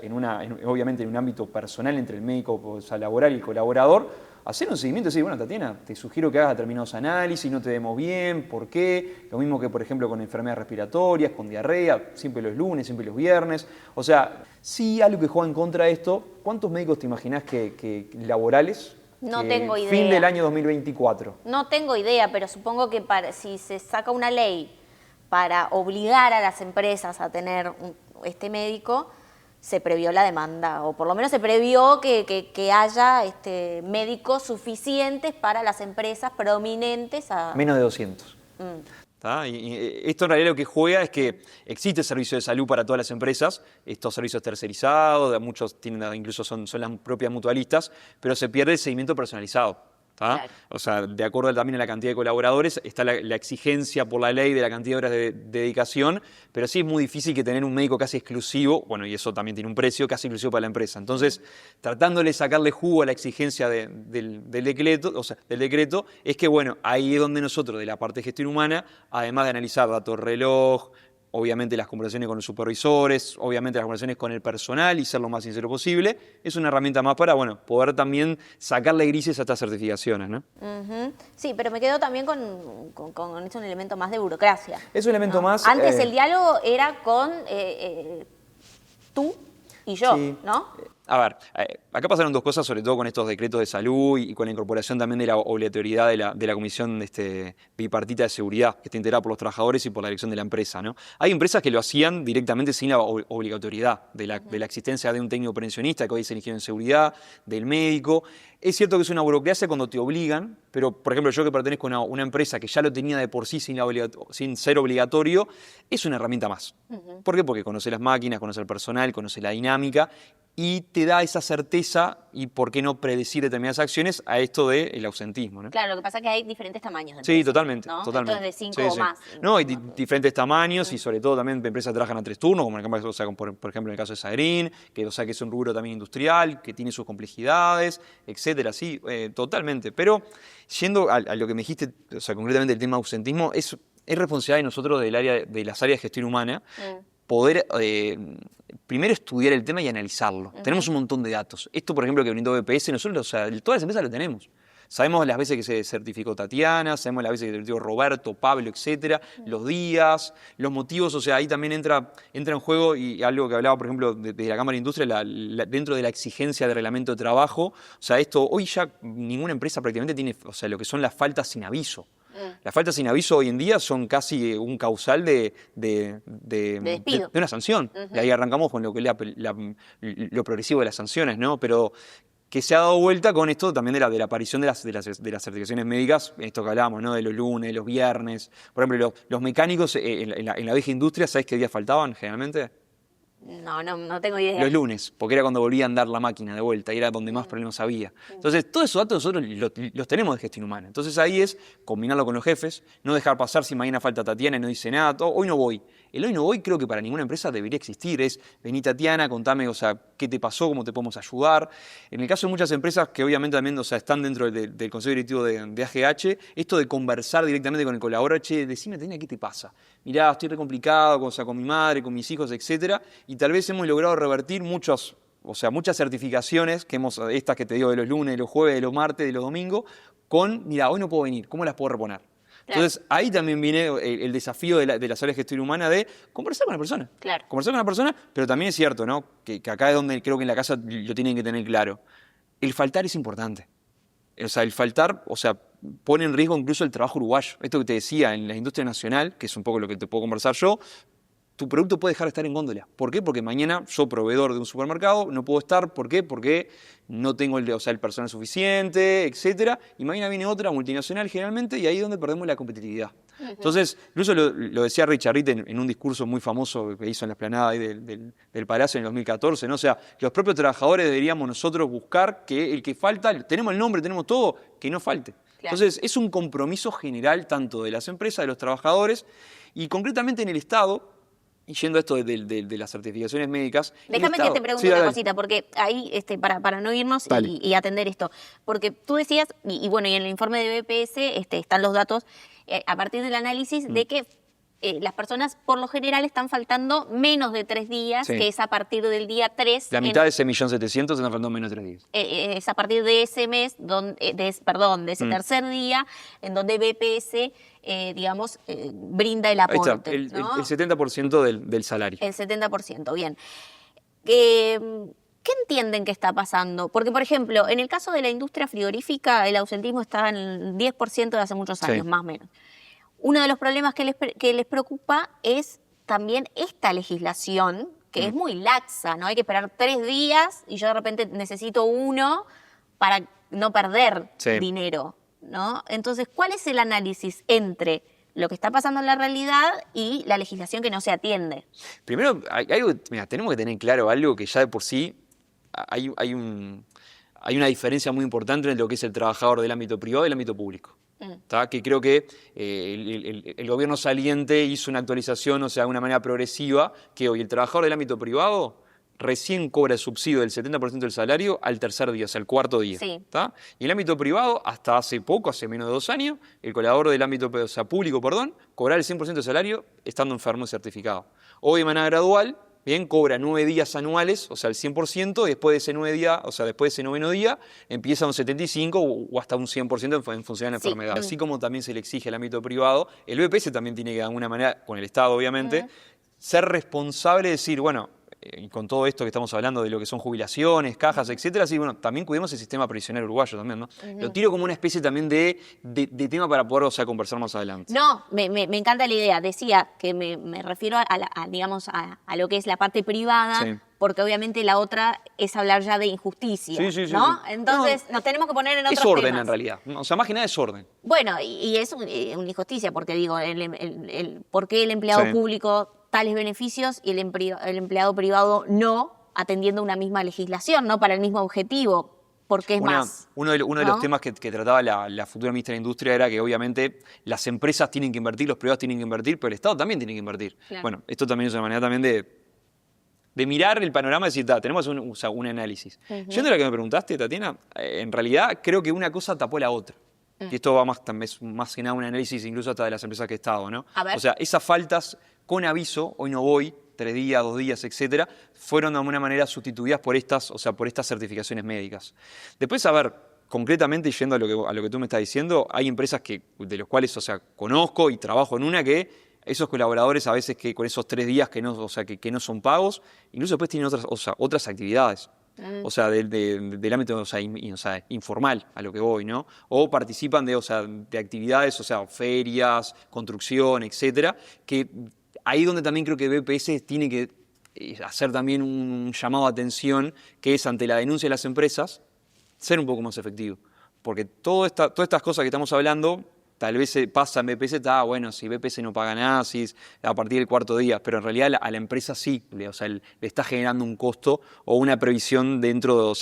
Speaker 9: obviamente en un ámbito personal entre el médico laboral y el colaborador, hacer un seguimiento y decir, bueno, Tatiana, te sugiero que hagas determinados análisis, no te vemos bien, ¿por qué? Lo mismo que, por ejemplo, con enfermedades respiratorias, con diarrea, siempre los lunes, siempre los viernes. O sea, sí, algo que juega en contra de esto. ¿Cuántos médicos te imaginás que laborales?
Speaker 2: No tengo idea.
Speaker 9: Fin del año 2024.
Speaker 2: No tengo idea, pero supongo que si se saca una ley para obligar a las empresas a tener este médico, se previó la demanda, o por lo menos se previó que haya médicos suficientes para las empresas prominentes.
Speaker 9: Menos de 200. Y esto en realidad lo que juega es que existe servicio de salud para todas las empresas, estos servicios tercerizados, muchos tienen, incluso son las propias mutualistas, pero se pierde el seguimiento personalizado. Claro. O sea, de acuerdo también a la cantidad de colaboradores, está la exigencia por la ley de la cantidad de horas de dedicación, pero sí es muy difícil que tener un médico casi exclusivo, bueno, y eso también tiene un precio, casi exclusivo para la empresa. Entonces, tratándole de sacarle jugo a la exigencia del decreto, es que, bueno, ahí es donde nosotros, de la parte de gestión humana, además de analizar datos reloj, obviamente las conversaciones con los supervisores, obviamente las conversaciones con el personal y ser lo más sincero posible, es una herramienta más para, bueno, poder también sacarle grises a estas certificaciones, ¿no?
Speaker 2: Sí, pero me quedo también con es un elemento más de burocracia.
Speaker 9: Es un elemento más...
Speaker 2: Antes el diálogo era con tú y yo,
Speaker 9: sí.
Speaker 2: ¿no?
Speaker 9: A ver, acá pasaron dos cosas, sobre todo con estos decretos de salud y con la incorporación también de la obligatoriedad de la Comisión Bipartita de Seguridad, que está integrada por los trabajadores y por la dirección de la empresa, ¿no? Hay empresas que lo hacían directamente sin la obligatoriedad de la existencia de un técnico prevencionista que hoy es el ingeniero en seguridad, del médico. Es cierto que es una burocracia cuando te obligan, pero, por ejemplo, yo que pertenezco a una empresa que ya lo tenía de por sí sin ser obligatorio, es una herramienta más. ¿Por qué? Porque conoce las máquinas, conoce el personal, conoce la dinámica y te da esa certeza y por qué no predecir determinadas acciones a esto del ausentismo, ¿no?
Speaker 2: Claro, lo que pasa es que hay diferentes tamaños de empresas.
Speaker 9: Sí, totalmente.
Speaker 2: ¿no?
Speaker 9: Totalmente.
Speaker 2: Entonces de 5 o más.
Speaker 9: No, hay diferentes tamaños y sobre todo también empresas que trabajan a 3 turnos, como por ejemplo en el caso de Sagrin, que es un rubro también industrial, que tiene sus complejidades, etcétera. Sí, totalmente. Pero yendo a lo que me dijiste, o sea, concretamente el tema ausentismo, es responsabilidad de nosotros de las áreas de gestión humana poder primero estudiar el tema y analizarlo. Tenemos un montón de datos. Esto, por ejemplo, que brindó BPS, nosotros, o sea, todas las empresas lo tenemos. Sabemos las veces que se certificó Tatiana, sabemos las veces que se certificó Roberto, Pablo, etcétera, los días, los motivos, o sea, ahí también entra en juego y algo que hablaba, por ejemplo, de la Cámara de Industria, dentro de la exigencia de reglamento de trabajo, o sea, esto, hoy ya ninguna empresa prácticamente tiene, o sea, lo que son las faltas sin aviso. Las faltas sin aviso hoy en día son casi un causal de una sanción. Y ahí arrancamos con lo que es lo progresivo de las sanciones, ¿no? Pero que se ha dado vuelta con esto también de la aparición de las certificaciones médicas, esto que hablábamos, ¿no? De los lunes, los viernes. Por ejemplo, los mecánicos en la vieja industria, ¿sabés qué días faltaban generalmente?
Speaker 2: No tengo idea.
Speaker 9: Los lunes, porque era cuando volvía a andar la máquina de vuelta y era donde más problemas había. Entonces, todos esos datos nosotros los tenemos de gestión humana. Entonces ahí es combinarlo con los jefes, no dejar pasar si mañana falta Tatiana y no dice nada, hoy no voy. El hoy no voy creo que para ninguna empresa debería existir, es vení Tatiana, contame, o sea, qué te pasó, cómo te podemos ayudar. En el caso de muchas empresas que obviamente también, o sea, están dentro del Consejo Directivo de AGH, esto de conversar directamente con el colaborador, che, decime Tatiana, ¿qué te pasa? Mirá, estoy re complicado, o sea, con mi madre, con mis hijos, etcétera, y tal vez hemos logrado revertir muchas certificaciones que estas que te digo de los lunes, de los jueves, de los martes, de los domingos, con, mira, hoy no puedo venir, ¿cómo las puedo reponer? Claro. Entonces, ahí también viene el desafío de las áreas de gestión humana de conversar con la persona. Claro. Conversar con la persona, pero también es cierto, ¿no? Que acá es donde creo que en la casa lo tienen que tener claro. El faltar es importante. O sea, el faltar, o sea, pone en riesgo incluso el trabajo uruguayo. Esto que te decía, en la industria nacional, que es un poco lo que te puedo conversar yo, tu producto puede dejar de estar en góndola. ¿Por qué? Porque mañana yo, proveedor de un supermercado, no puedo estar. ¿Por qué? Porque no tengo el personal suficiente, etcétera. Y mañana viene otra multinacional generalmente y ahí es donde perdemos la competitividad. Entonces, incluso lo decía Richard Ritt en un discurso muy famoso que hizo en la explanada ahí del Palacio en el 2014, ¿no? O sea, los propios trabajadores deberíamos nosotros buscar que el que falta, tenemos el nombre, tenemos todo, que no falte. Claro. Entonces, es un compromiso general tanto de las empresas, de los trabajadores y concretamente en el Estado. Y yendo a esto de las certificaciones médicas...
Speaker 2: Déjame que te pregunte una cosita, porque ahí, para no irnos y atender esto. Porque tú decías, y bueno, y en el informe de BPS están los datos, a partir del análisis de que las personas por lo general están faltando menos de 3 días, que es a partir del día 3.
Speaker 9: La mitad de ese 1.700.000 están faltando menos de 3 días.
Speaker 2: Es a partir de ese mes, de ese tercer día, en donde BPS, brinda el aporte.
Speaker 9: Ahí está,
Speaker 2: ¿no?
Speaker 9: el 70% del salario.
Speaker 2: El 70%, bien. ¿Qué entienden que está pasando? Porque, por ejemplo, en el caso de la industria frigorífica, el ausentismo está en el 10% de hace muchos años, más o menos. Uno de los problemas que les preocupa es también esta legislación, que es muy laxa, ¿no? Hay que esperar 3 días y yo de repente necesito 1 para no perder dinero, ¿no? Entonces, ¿cuál es el análisis entre lo que está pasando en la realidad y la legislación que no se atiende?
Speaker 9: Primero, tenemos que tener claro algo que ya de por sí hay una diferencia muy importante entre lo que es el trabajador del ámbito privado y el ámbito público. Que creo que el gobierno saliente hizo una actualización, de una manera progresiva, que hoy el trabajador del ámbito privado recién cobra el subsidio del 70% del salario al tercer día, o sea, al cuarto día. Y el ámbito privado, hasta hace poco, hace menos de 2 años, el colaborador del ámbito público, cobraba el 100% del salario estando enfermo y certificado. Hoy de manera gradual, cobra 9 días anuales, o sea, el 100%, y después de ese 9 días, o sea, después de ese 9º día, empieza un 75% o hasta un 100% en función de la enfermedad. Así como también se le exige al ámbito privado, el BPS también tiene que, de alguna manera, con el Estado, obviamente, ser responsable de decir, bueno, y con todo esto que estamos hablando de lo que son jubilaciones, cajas, etcétera, sí, bueno, también cuidemos el sistema previsional uruguayo también, ¿no? Lo tiro como una especie también de tema para poder, conversar más adelante.
Speaker 2: No, me encanta la idea. Decía que me refiero a lo que es la parte privada, porque obviamente la otra es hablar ya de injusticia, ¿no? Entonces nos tenemos que poner en otros temas.
Speaker 9: Es orden en realidad, o sea, más que nada es orden.
Speaker 2: Bueno, y es una injusticia, porque digo, ¿por qué el empleado público tales beneficios y el empleado privado no, atendiendo una misma legislación, no para el mismo objetivo? Porque es más.
Speaker 9: Uno de los temas que trataba la futura ministra de Industria era que obviamente las empresas tienen que invertir, los privados tienen que invertir, pero el Estado también tiene que invertir. Bueno, esto también es una manera también de mirar el panorama y decir, tenemos un análisis. Yendo a lo que me preguntaste, Tatiana, en realidad creo que una cosa tapó la otra. Y esto va más que nada un análisis incluso hasta de las empresas que he estado, ¿no? O sea, esas faltas con aviso, hoy no voy, 3 días, 2 días, etcétera, fueron de alguna manera sustituidas por estas certificaciones médicas. Después, concretamente, yendo a lo que tú me estás diciendo, hay empresas de las cuales, conozco y trabajo en una que esos colaboradores a veces que con esos 3 días que no son pagos, incluso después tienen otras actividades. O sea, del ámbito informal, a lo que voy, ¿no? O participan de actividades, ferias, construcción, etcétera, que ahí donde también creo que BPS tiene que hacer también un llamado de atención, que es ante la denuncia de las empresas, ser un poco más efectivo. Porque todas estas cosas que estamos hablando, tal vez se pasa en BPS, si BPS no paga nada, si a partir del 4º día, pero en realidad a la empresa sí, le está generando un costo o una previsión dentro,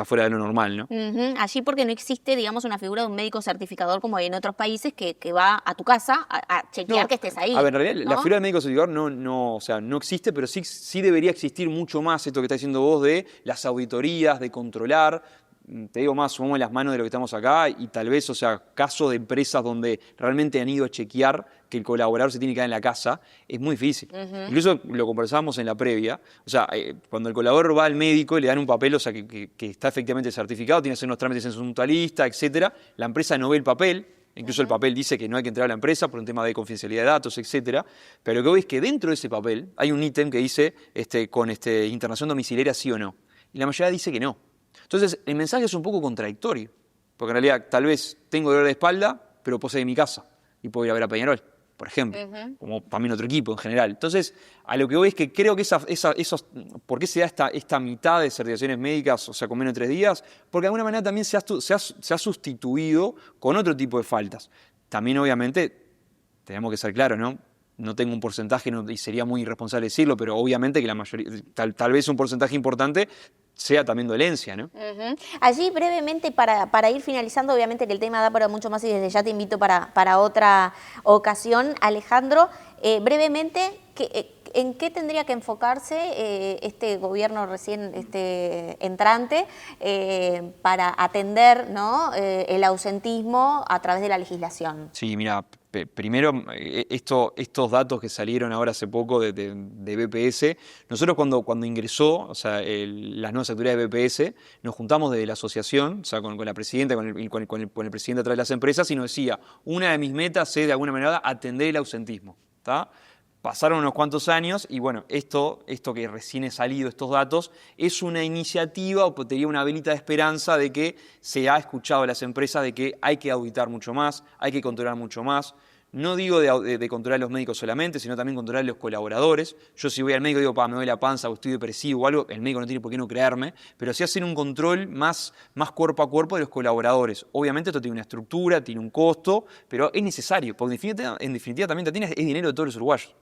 Speaker 9: fuera de lo normal, ¿no?
Speaker 2: Allí porque no existe, una figura de un médico certificador como hay en otros países que va a tu casa a chequear que estés ahí.
Speaker 9: A ver, en realidad la figura del médico certificador no existe, pero sí debería existir mucho más esto que estás diciendo vos de las auditorías, de controlar. Te digo más, sumamos las manos de lo que estamos acá y tal vez, casos de empresas donde realmente han ido a chequear que el colaborador se tiene que quedar en la casa, es muy difícil. Incluso lo conversábamos en la previa, cuando el colaborador va al médico y le dan un papel, que está efectivamente certificado, tiene que hacer unos trámites en su mutualista, etcétera, la empresa no ve el papel, incluso el papel dice que no hay que entrar a la empresa por un tema de confidencialidad de datos, etcétera, pero lo que voy es que dentro de ese papel hay un ítem que dice con internación domiciliaria sí o no, y la mayoría dice que no. Entonces, el mensaje es un poco contradictorio, porque en realidad tal vez tengo dolor de espalda, pero puedo salir de mi casa y puedo ir a ver a Peñarol, por ejemplo, como también otro equipo en general. Entonces, a lo que voy es que creo que ¿por qué se da esta mitad de certificaciones médicas, con menos de 3 días? Porque de alguna manera también se ha sustituido con otro tipo de faltas. También, obviamente, tenemos que ser claros, ¿no? No tengo un porcentaje y sería muy irresponsable decirlo, pero obviamente que la mayoría, tal vez un porcentaje importante sea también dolencia, ¿no?
Speaker 2: Allí brevemente, para ir finalizando, obviamente que el tema da para mucho más y desde ya te invito para otra ocasión, Alejandro, brevemente, ¿En qué tendría que enfocarse este gobierno recién entrante para atender, ¿no? El ausentismo a través de la legislación?
Speaker 9: Sí, mira, primero, estos datos que salieron ahora hace poco de BPS, nosotros cuando ingresó, o sea, las nuevas autoridades de BPS, nos juntamos desde la asociación, o sea, con la presidenta, con el presidente atrás de las empresas, y nos decía, una de mis metas es de alguna manera atender el ausentismo, ¿está? Pasaron unos cuantos años y bueno, esto que recién he salido, estos datos, es una iniciativa o tenía una velita de esperanza de que se ha escuchado a las empresas de que hay que auditar mucho más, hay que controlar mucho más. No digo de controlar a los médicos solamente, sino también controlar a los colaboradores. Yo si voy al médico y digo, me duele la panza o estoy depresivo o algo, el médico no tiene por qué no creerme, pero sí hacer un control más cuerpo a cuerpo de los colaboradores. Obviamente esto tiene una estructura, tiene un costo, pero es necesario, porque en definitiva también Tatiana, es dinero de todos los uruguayos.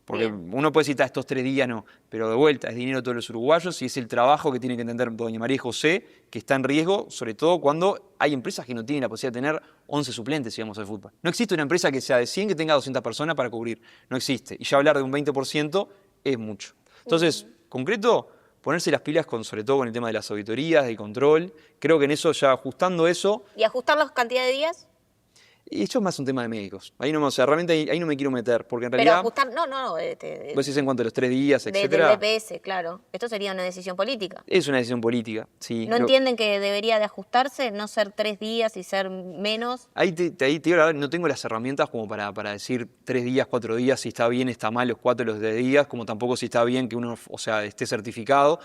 Speaker 9: Porque uno puede decir, estos 3 días no, pero de vuelta es dinero de todos los uruguayos y es el trabajo que tiene que entender doña María José, que está en riesgo, sobre todo cuando hay empresas que no tienen la posibilidad de tener 11 suplentes, si vamos al fútbol. No existe una empresa que sea de 100 que tenga 200 personas para cubrir. No existe. Y ya hablar de un 20% es mucho. Entonces, concreto, ponerse las pilas sobre todo con el tema de las auditorías, del control. Creo que en eso, ya ajustando eso...
Speaker 2: ¿Y ajustar la cantidad de días?
Speaker 9: Y esto es más un tema de médicos. Ahí no, o sea, realmente ahí no me quiero meter, porque en realidad...
Speaker 2: Pero ajustar, no.
Speaker 9: Vos decís en cuanto a los 3 días, etcétera.
Speaker 2: Del DPS, claro. Esto sería una decisión política.
Speaker 9: Es una decisión política, sí.
Speaker 2: ¿No entienden que debería de ajustarse, no ser 3 días y ser menos?
Speaker 9: Ahí te digo la verdad, no tengo las herramientas como para decir 3 días, 4 días, si está bien, está mal los 4, los 10 días, como tampoco si está bien que uno, o sea, esté certificado.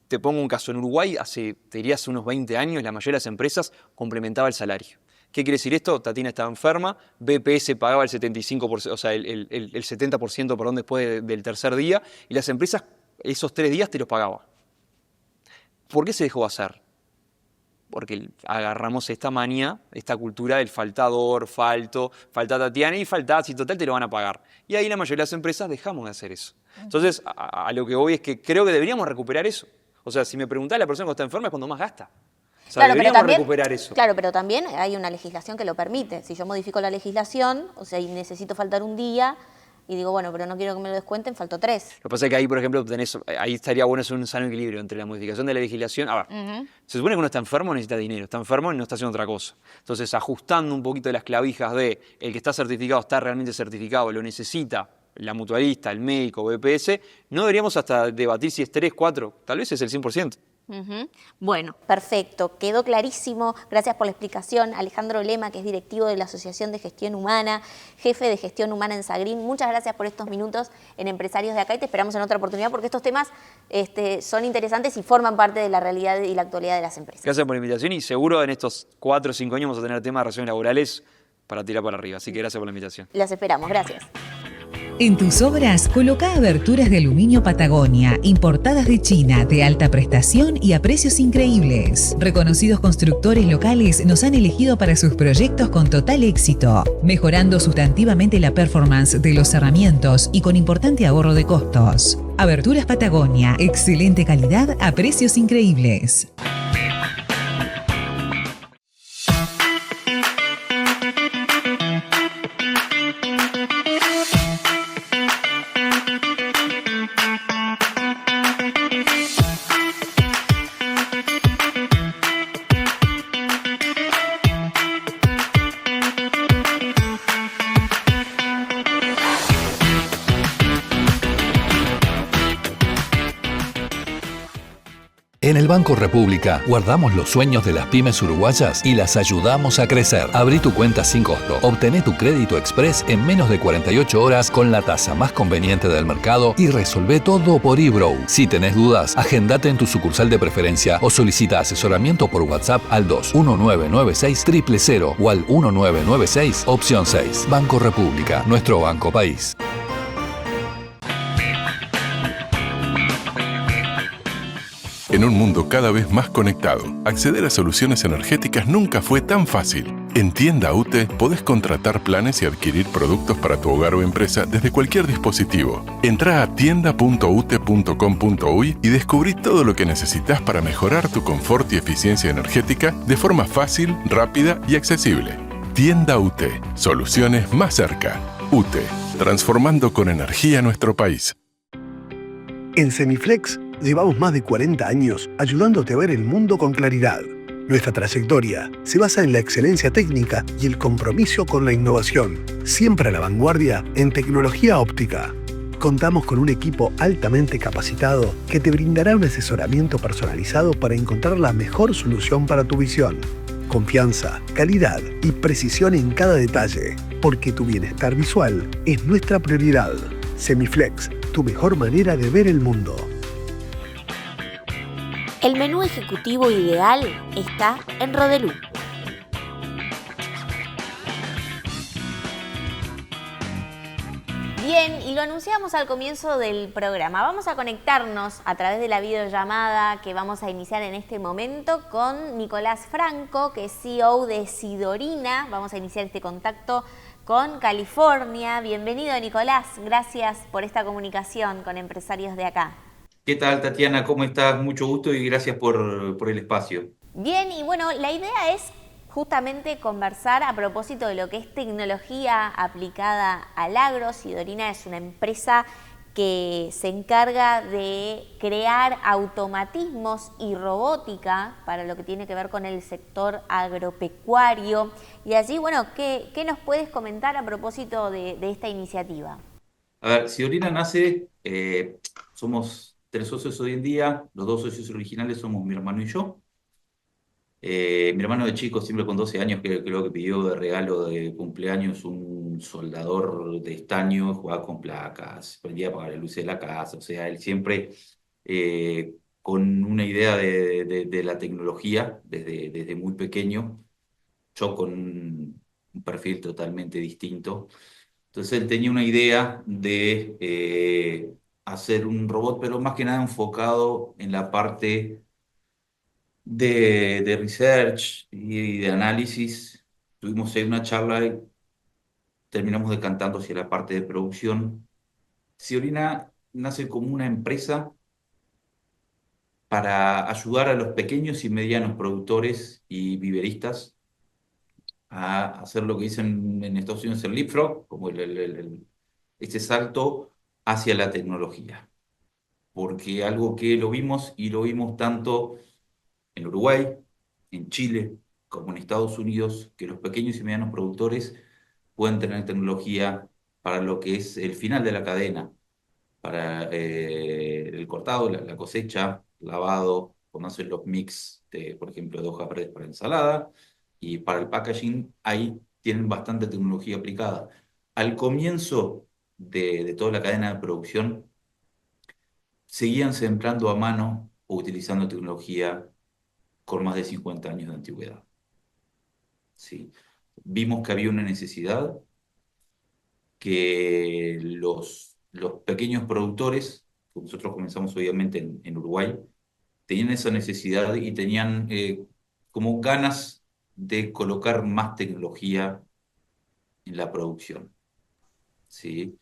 Speaker 9: Te pongo un caso. En Uruguay, te diría hace unos 20 años, la mayoría de las empresas complementaba el salario. ¿Qué quiere decir esto? Tatiana estaba enferma, BPS pagaba el 75%, o sea, el 70%, perdón, después del tercer día, y las empresas esos 3 días te los pagaban. ¿Por qué se dejó hacer? Porque agarramos esta manía, esta cultura del faltador, falta Tatiana y falta, si total te lo van a pagar. Y ahí la mayoría de las empresas dejamos de hacer eso. Entonces, a lo que voy es que creo que deberíamos recuperar eso. O sea, si me preguntás, la persona que está enferma es cuando más gasta. O sea, deberíamos recuperar eso.
Speaker 2: Claro, pero también hay una legislación que lo permite. Si yo modifico la legislación, o sea, y necesito faltar un día, y digo, bueno, pero no quiero que me lo descuenten, faltó 3.
Speaker 9: Lo que pasa es que ahí, por ejemplo, ahí estaría bueno hacer un sano equilibrio entre la modificación de la legislación. A ver, se supone que uno está enfermo, necesita dinero, está enfermo y no está haciendo otra cosa. Entonces, ajustando un poquito las clavijas de el que está certificado, está realmente certificado, lo necesita la mutualista, el médico, BPS, no deberíamos hasta debatir si es 3, 4, tal vez es el 100%.
Speaker 2: Bueno, perfecto, quedó clarísimo. Gracias por la explicación. Alejandro Lema, que es directivo de la Asociación de Gestión Humana, jefe de Gestión Humana en Sagrín. Muchas gracias por estos minutos en Empresarios de Acá y te esperamos en otra oportunidad porque estos temas son interesantes y forman parte de la realidad y la actualidad de las empresas.
Speaker 9: Gracias por la invitación y seguro en estos 4 o 5 años vamos a tener temas de relaciones laborales para tirar para arriba. Así que gracias por la invitación.
Speaker 2: Las esperamos, gracias.
Speaker 7: En tus obras, coloca aberturas de aluminio Patagonia, importadas de China, de alta prestación y a precios increíbles. Reconocidos constructores locales nos han elegido para sus proyectos con total éxito, mejorando sustantivamente la performance de los cerramientos y con importante ahorro de costos. Aberturas Patagonia, excelente calidad a precios increíbles.
Speaker 10: En el Banco República guardamos los sueños de las pymes uruguayas y las ayudamos a crecer. Abrí tu cuenta sin costo. Obtené tu crédito express en menos de 48 horas con la tasa más conveniente del mercado y resolvé todo por eBrow. Si tenés dudas, agendate en tu sucursal de preferencia o solicita asesoramiento por WhatsApp al 21996 000 o al 1996 opción 6. Banco República, nuestro banco país.
Speaker 11: En un mundo cada vez más conectado, acceder a soluciones energéticas nunca fue tan fácil. En Tienda UTE podés contratar planes y adquirir productos para tu hogar o empresa desde cualquier dispositivo. Entrá a tienda.ute.com.uy y descubrí todo lo que necesitas para mejorar tu confort y eficiencia energética de forma fácil, rápida y accesible. Tienda UTE. Soluciones más cerca. UTE. transformando con energía nuestro país.
Speaker 1: En Semiflex llevamos más de 40 años ayudándote a ver el mundo con claridad. Nuestra trayectoria se basa en la excelencia técnica y el compromiso con la innovación, siempre a la vanguardia en tecnología óptica. Contamos con un equipo altamente capacitado que te brindará un asesoramiento personalizado para encontrar la mejor solución para tu visión. Confianza, calidad y precisión en cada detalle, porque tu bienestar visual es nuestra prioridad. Semiflex, tu mejor manera de ver el mundo.
Speaker 2: El menú ejecutivo ideal está en Rodelú. Bien, y lo anunciamos al comienzo del programa. Vamos a conectarnos a través de la videollamada que vamos a iniciar en este momento con Nicolás Franco, que es CEO de Sidorina. Vamos a iniciar este contacto con California. Bienvenido, Nicolás. Gracias por esta comunicación con empresarios de acá.
Speaker 12: ¿Qué tal, Tatiana? ¿Cómo estás? Mucho gusto y gracias por el espacio.
Speaker 2: Bien, y bueno, la idea es justamente conversar a propósito de lo que es tecnología aplicada al agro. Sidorina es una empresa que se encarga de crear automatismos y robótica para lo que tiene que ver con el sector agropecuario. Y allí, bueno, ¿qué nos puedes comentar a propósito de esta iniciativa?
Speaker 12: A ver, Sidorina nace, somos 3 socios hoy en día, los 2 socios originales somos mi hermano y yo. Mi hermano de chico, siempre con 12 años, que creo que pidió de regalo de cumpleaños un soldador de estaño, jugaba con placas, prendía a apagar las luces de la casa, o sea, él siempre con una idea de la tecnología desde muy pequeño, yo con un perfil totalmente distinto. Entonces él tenía una idea de hacer un robot, pero más que nada enfocado en la parte de research y de análisis. Tuvimos ahí una charla y terminamos decantando hacia la parte de producción. Sidorina nace como una empresa para ayudar a los pequeños y medianos productores y viveristas a hacer lo que dicen en Estados Unidos el leapfrog, como este salto hacia la tecnología. Porque algo que lo vimos tanto en Uruguay, en Chile, como en Estados Unidos, que los pequeños y medianos productores pueden tener tecnología para lo que es el final de la cadena, para el cortado, la cosecha, lavado, cuando hacen los mix, por ejemplo, de hoja verde para ensalada, y para el packaging, ahí tienen bastante tecnología aplicada. Al comienzo de toda la cadena de producción, seguían sembrando a mano o utilizando tecnología con más de 50 años de antigüedad. ¿Sí? Vimos que había una necesidad, que los pequeños productores, que nosotros comenzamos obviamente en Uruguay, tenían esa necesidad y tenían como ganas de colocar más tecnología en la producción. ¿Sí?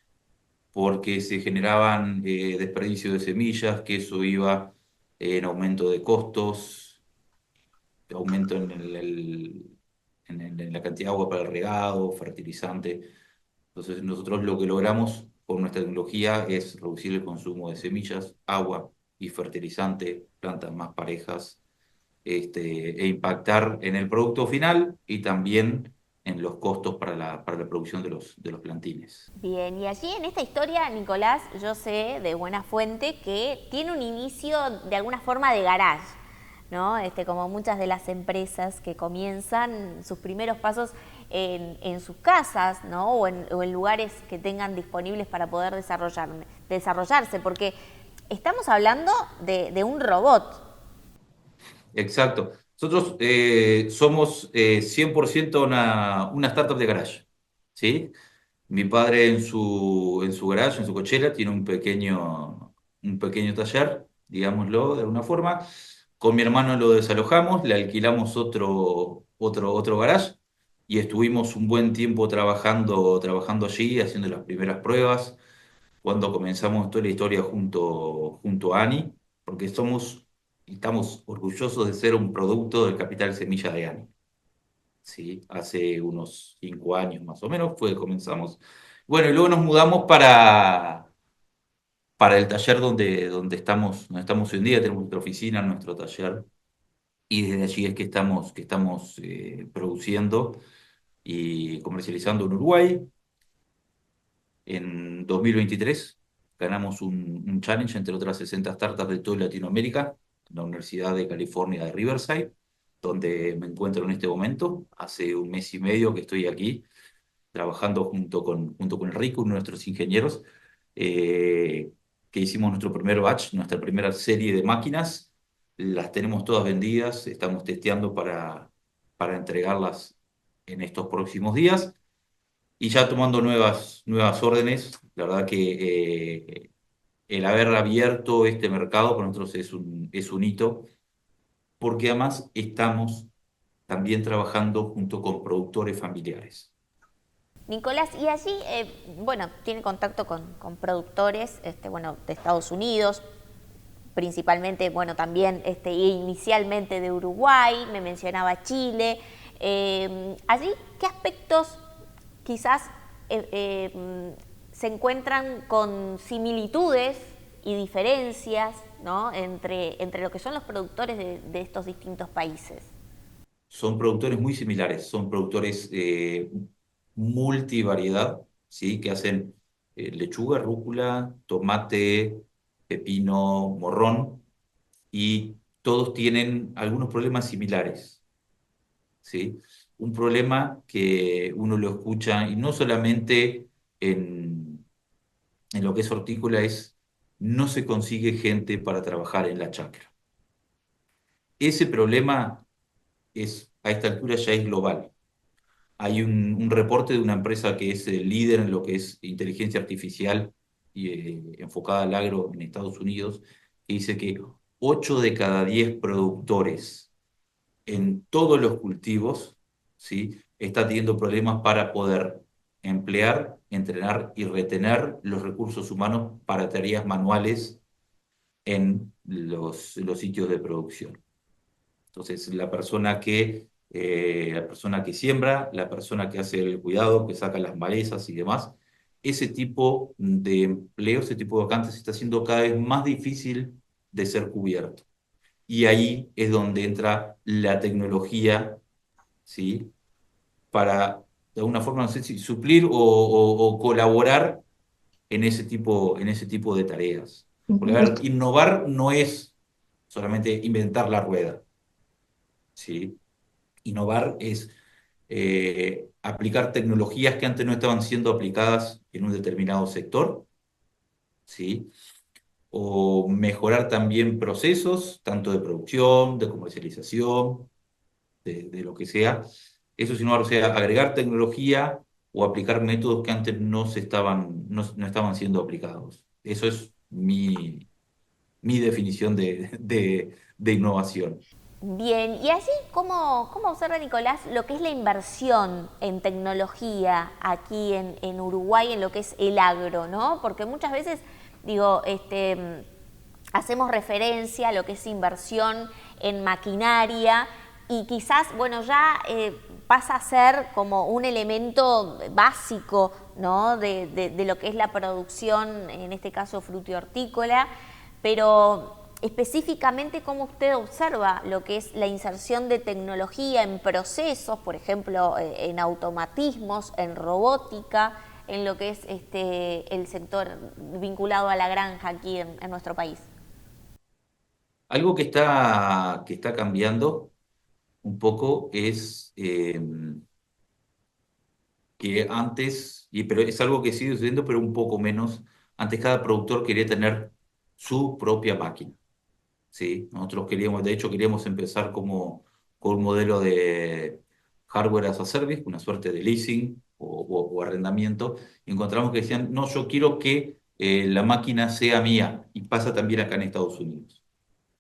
Speaker 12: Porque se generaban desperdicio de semillas, que eso iba en aumento de costos, aumento en la cantidad de agua para el regado, fertilizante. Entonces nosotros lo que logramos con nuestra tecnología es reducir el consumo de semillas, agua y fertilizante, plantas más parejas, e impactar en el producto final y también en los costos para la producción de los plantines.
Speaker 2: Bien, y allí en esta historia, Nicolás, yo sé de buena fuente que tiene un inicio de alguna forma de garage, ¿no? Como muchas de las empresas que comienzan sus primeros pasos en sus casas, ¿no? O en lugares que tengan disponibles para poder desarrollarse, porque estamos hablando de un robot.
Speaker 12: Exacto. Nosotros somos 100% una startup de garage, ¿sí? Mi padre en su garage, en su cochera, tiene un pequeño taller, digámoslo de alguna forma. Con mi hermano lo desalojamos, le alquilamos otro garage y estuvimos un buen tiempo trabajando allí, haciendo las primeras pruebas, cuando comenzamos toda la historia junto a Ani, porque estamos orgullosos de ser un producto del capital semilla de Ani. ¿Sí? Hace unos 5 años más o menos fue que comenzamos. Bueno, y luego nos mudamos para el taller donde estamos hoy en día. Tenemos nuestra oficina, nuestro taller, y desde allí es que estamos produciendo y comercializando en Uruguay. En 2023 ganamos un challenge entre otras 60 startups de toda Latinoamérica, en la Universidad de California de Riverside, donde me encuentro en este momento. Hace un mes y medio que estoy aquí trabajando junto con Enrico, uno de nuestros ingenieros, eh, que hicimos nuestro primer batch, nuestra primera serie de máquinas. Las tenemos todas vendidas, estamos testeando para entregarlas en estos próximos días y ya tomando nuevas órdenes. La verdad que el haber abierto este mercado para nosotros es un hito, porque además estamos también trabajando junto con productores familiares.
Speaker 2: Nicolás, y allí, bueno, tiene contacto con productores, bueno, de Estados Unidos, principalmente, bueno, también inicialmente de Uruguay, me mencionaba Chile. Allí, ¿qué aspectos quizás se encuentran con similitudes y diferencias, ¿no?, entre lo que son los productores de estos distintos países?
Speaker 12: Son productores muy similares, son productores multivariedad, ¿sí? Que hacen lechuga, rúcula, tomate, pepino, morrón, y todos tienen algunos problemas similares, ¿sí? Un problema que uno lo escucha, y no solamente en lo que es hortícola, es no se consigue gente para trabajar en la chacra. Ese problema a esta altura ya es global. Hay un reporte de una empresa que es líder en lo que es inteligencia artificial y enfocada al agro en Estados Unidos, que dice que 8 de cada 10 productores en todos los cultivos, ¿sí?, está teniendo problemas para poder emplear, entrenar y retener los recursos humanos para tareas manuales en los sitios de producción. Entonces, la persona que siembra, la persona que hace el cuidado, que saca las malezas y demás, ese tipo de empleo, ese tipo de vacantes está siendo cada vez más difícil de ser cubierto. Y ahí es donde entra la tecnología, ¿sí?, para, de alguna forma, no sé si suplir o colaborar en ese tipo de tareas. Porque, a ver, innovar no es solamente inventar la rueda, ¿sí? Innovar es aplicar tecnologías que antes no estaban siendo aplicadas en un determinado sector, ¿sí? O mejorar también procesos, tanto de producción, de comercialización, de lo que sea. Eso es innovar, o sea, agregar tecnología o aplicar métodos que antes no estaban siendo aplicados. Eso es mi definición de innovación.
Speaker 2: Bien, y allí, ¿cómo observa Nicolás lo que es la inversión en tecnología aquí en Uruguay, en lo que es el agro, ¿no? Porque muchas veces, digo, hacemos referencia a lo que es inversión en maquinaria y quizás, bueno, ya pasa a ser como un elemento básico, ¿no?, de lo que es la producción, en este caso frutihortícola, pero específicamente, ¿cómo usted observa lo que es la inserción de tecnología en procesos, por ejemplo, en automatismos, en robótica, en lo que es el sector vinculado a la granja aquí en nuestro país?
Speaker 12: Algo que está cambiando un poco es que antes, pero es algo que sigue sucediendo, pero un poco menos. Antes cada productor quería tener su propia máquina, ¿sí? Nosotros de hecho queríamos empezar con un modelo de hardware as a service, una suerte de leasing o arrendamiento, y encontramos que decían, no, yo quiero que la máquina sea mía, y pasa también acá en Estados Unidos.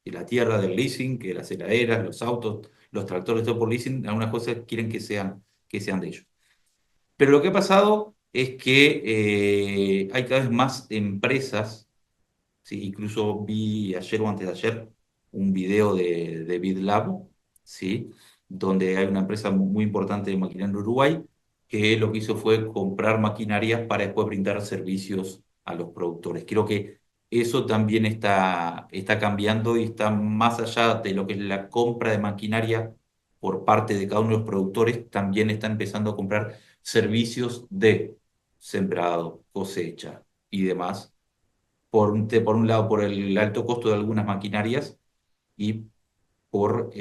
Speaker 12: Que la tierra del leasing, que las heladeras, los autos, los tractores, todo por leasing, algunas cosas quieren que sean de ellos. Pero lo que ha pasado es que hay cada vez más empresas, ¿sí? Incluso vi ayer o antes de ayer un video de BitLab, ¿sí?, donde hay una empresa muy importante de maquinaria en Uruguay que lo que hizo fue comprar maquinaria para después brindar servicios a los productores. Creo que eso también está cambiando y está más allá de lo que es la compra de maquinaria por parte de cada uno de los productores, también está empezando a comprar servicios de sembrado, cosecha y demás, por un lado por el alto costo de algunas maquinarias y por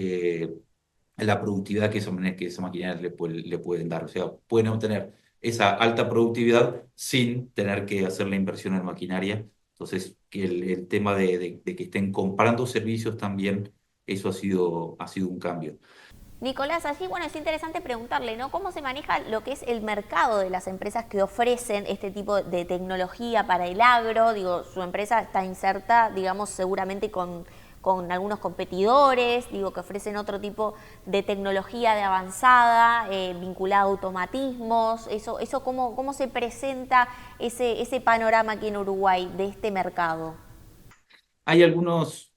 Speaker 12: la productividad que esa maquinaria le pueden dar. O sea, pueden obtener esa alta productividad sin tener que hacer la inversión en maquinaria. Entonces, que el tema de que estén comprando servicios también, eso ha sido un cambio.
Speaker 2: Nicolás, allí, bueno, es interesante preguntarle, ¿no? ¿Cómo se maneja lo que es el mercado de las empresas que ofrecen este tipo de tecnología para el agro? Digo, su empresa está inserta, digamos, seguramente con algunos competidores, digo, que ofrecen otro tipo de tecnología de avanzada, vinculada a automatismos. Eso ¿cómo se presenta ese panorama aquí en Uruguay de este mercado?
Speaker 12: Hay algunos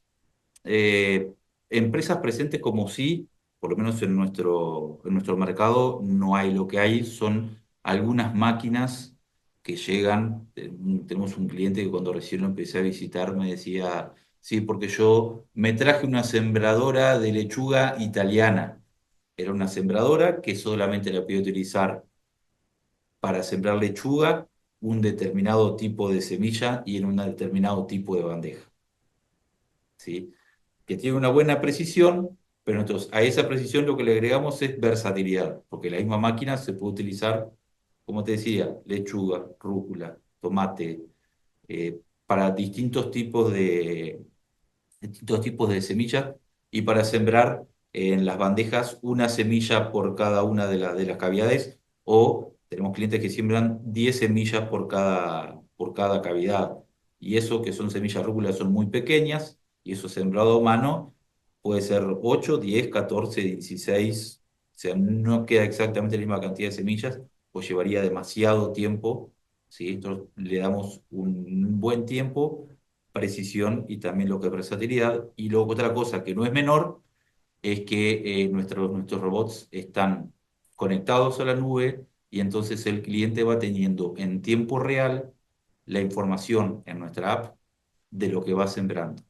Speaker 12: empresas presentes como sí, por lo menos en nuestro mercado no hay. Lo que hay son algunas máquinas que llegan. Tenemos un cliente que cuando recién lo empecé a visitar me decía, sí, porque yo me traje una sembradora de lechuga italiana. Era una sembradora que solamente la podía utilizar para sembrar lechuga, un determinado tipo de semilla y en un determinado tipo de bandeja. ¿Sí? Que tiene una buena precisión, pero entonces a esa precisión lo que le agregamos es versatilidad, porque la misma máquina se puede utilizar, como te decía, lechuga, rúcula, tomate, para distintos tipos de semillas y para sembrar en las bandejas una semilla por cada una de las cavidades, o tenemos clientes que siembran 10 semillas por cada cavidad. Y eso que son semillas rúcula son muy pequeñas, y eso sembrado a mano puede ser 8, 10, 14, 16, o sea, no queda exactamente la misma cantidad de semillas, pues llevaría demasiado tiempo, ¿sí? Entonces le damos un buen tiempo, precisión y también lo que es versatilidad. Y luego otra cosa que no es menor es que nuestros robots están conectados a la nube y entonces el cliente va teniendo en tiempo real la información en nuestra app de lo que va sembrando.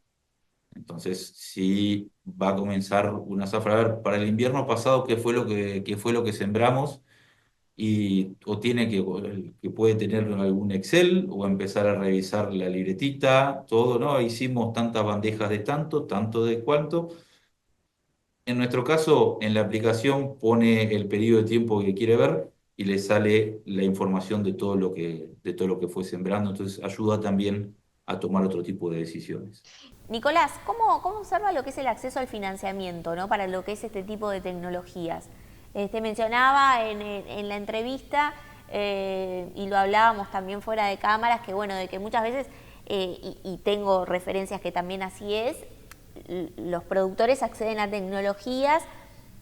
Speaker 12: Entonces, si va a comenzar una zafra, a ver, para el invierno pasado, ¿qué fue lo que sembramos? O puede tener algún Excel o empezar a revisar la libretita, todo, ¿no? Hicimos tantas bandejas de tanto de cuánto. En nuestro caso, en la aplicación pone el periodo de tiempo que quiere ver y le sale la información de todo lo que fue sembrando. Entonces, ayuda también a tomar otro tipo de decisiones.
Speaker 2: Nicolás, ¿cómo observa lo que es el acceso al financiamiento, ¿no? Para lo que es este tipo de tecnologías? Mencionaba en la entrevista, y lo hablábamos también fuera de cámaras, que bueno, de que muchas veces, y tengo referencias que también así es, los productores acceden a tecnologías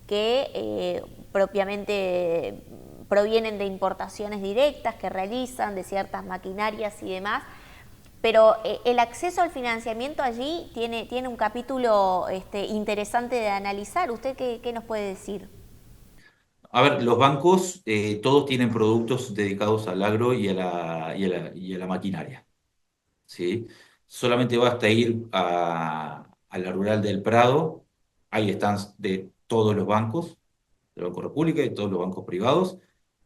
Speaker 2: que propiamente provienen de importaciones directas que realizan, de ciertas maquinarias y demás, pero el acceso al financiamiento allí tiene un capítulo interesante de analizar. ¿Usted qué nos puede decir?
Speaker 12: A ver, los bancos todos tienen productos dedicados al agro y a la maquinaria, ¿sí? Solamente basta ir a la Rural del Prado, hay stands de todos los bancos, del Banco República y de todos los bancos privados.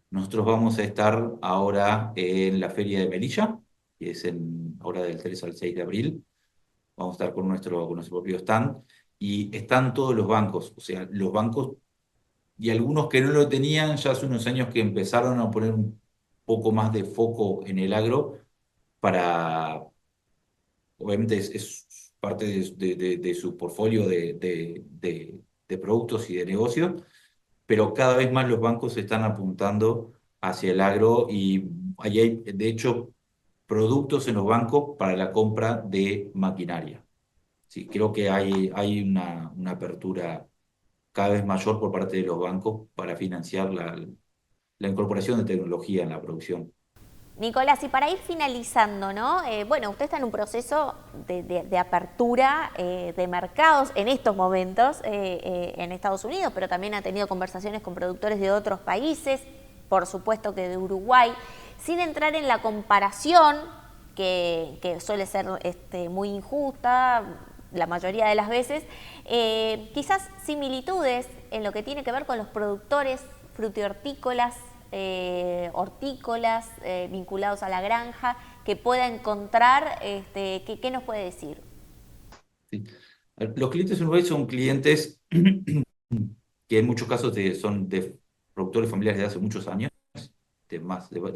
Speaker 12: Nosotros vamos a estar ahora en la Feria de Melilla, que es ahora del 3 al 6 de abril. Vamos a estar con nuestro propio stand, y están todos los bancos, o sea, los bancos y algunos que no lo tenían ya hace unos años que empezaron a poner un poco más de foco en el agro obviamente es parte de su portfolio de productos y de negocios, pero cada vez más los bancos se están apuntando hacia el agro y ahí hay, de hecho, productos en los bancos para la compra de maquinaria. Sí, creo que hay una apertura cada vez mayor por parte de los bancos para financiar la incorporación de tecnología en la producción.
Speaker 2: Nicolás, y para ir finalizando, ¿no? Bueno, usted está en un proceso de apertura de mercados en estos momentos en Estados Unidos, pero también ha tenido conversaciones con productores de otros países. por supuesto que de Uruguay, sin entrar en la comparación, que suele ser muy injusta la mayoría de las veces, quizás similitudes en lo que tiene que ver con los productores frutihortícolas, hortícolas, vinculados a la granja, que pueda encontrar, ¿qué nos puede decir?
Speaker 12: Sí. Los clientes en Uruguay son clientes que en muchos casos son de productores familiares de hace muchos años, de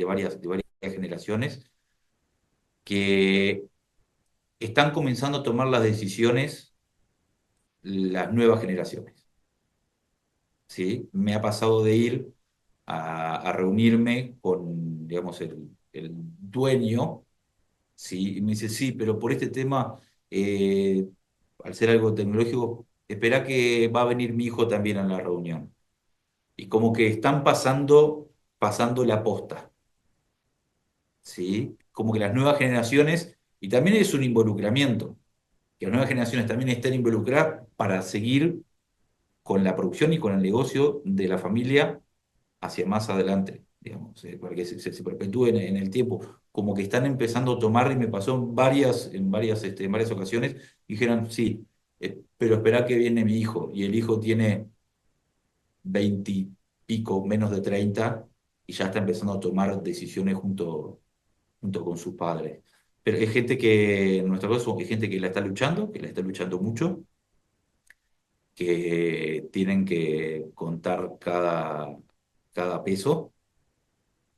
Speaker 12: varias generaciones, que están comenzando a tomar las decisiones las nuevas generaciones. ¿Sí? Me ha pasado de ir a reunirme con, digamos, el dueño, ¿sí? Y me dice, sí, pero por este tema, al ser algo tecnológico, espera que va a venir mi hijo también a la reunión. Y como que están pasando la posta, ¿sí? Como que las nuevas generaciones, y también es un involucramiento, que las nuevas generaciones también estén involucradas para seguir con la producción y con el negocio de la familia hacia más adelante, digamos, para que se perpetúe en el tiempo, como que están empezando a tomar, y me pasó en varias ocasiones, dijeron, sí, pero espera que viene mi hijo, y el hijo tiene 20 y pico, menos de 30, y ya está empezando a tomar decisiones junto con sus padres. Pero es gente que, en nuestro caso, es gente que la está luchando mucho, que tienen que contar cada peso,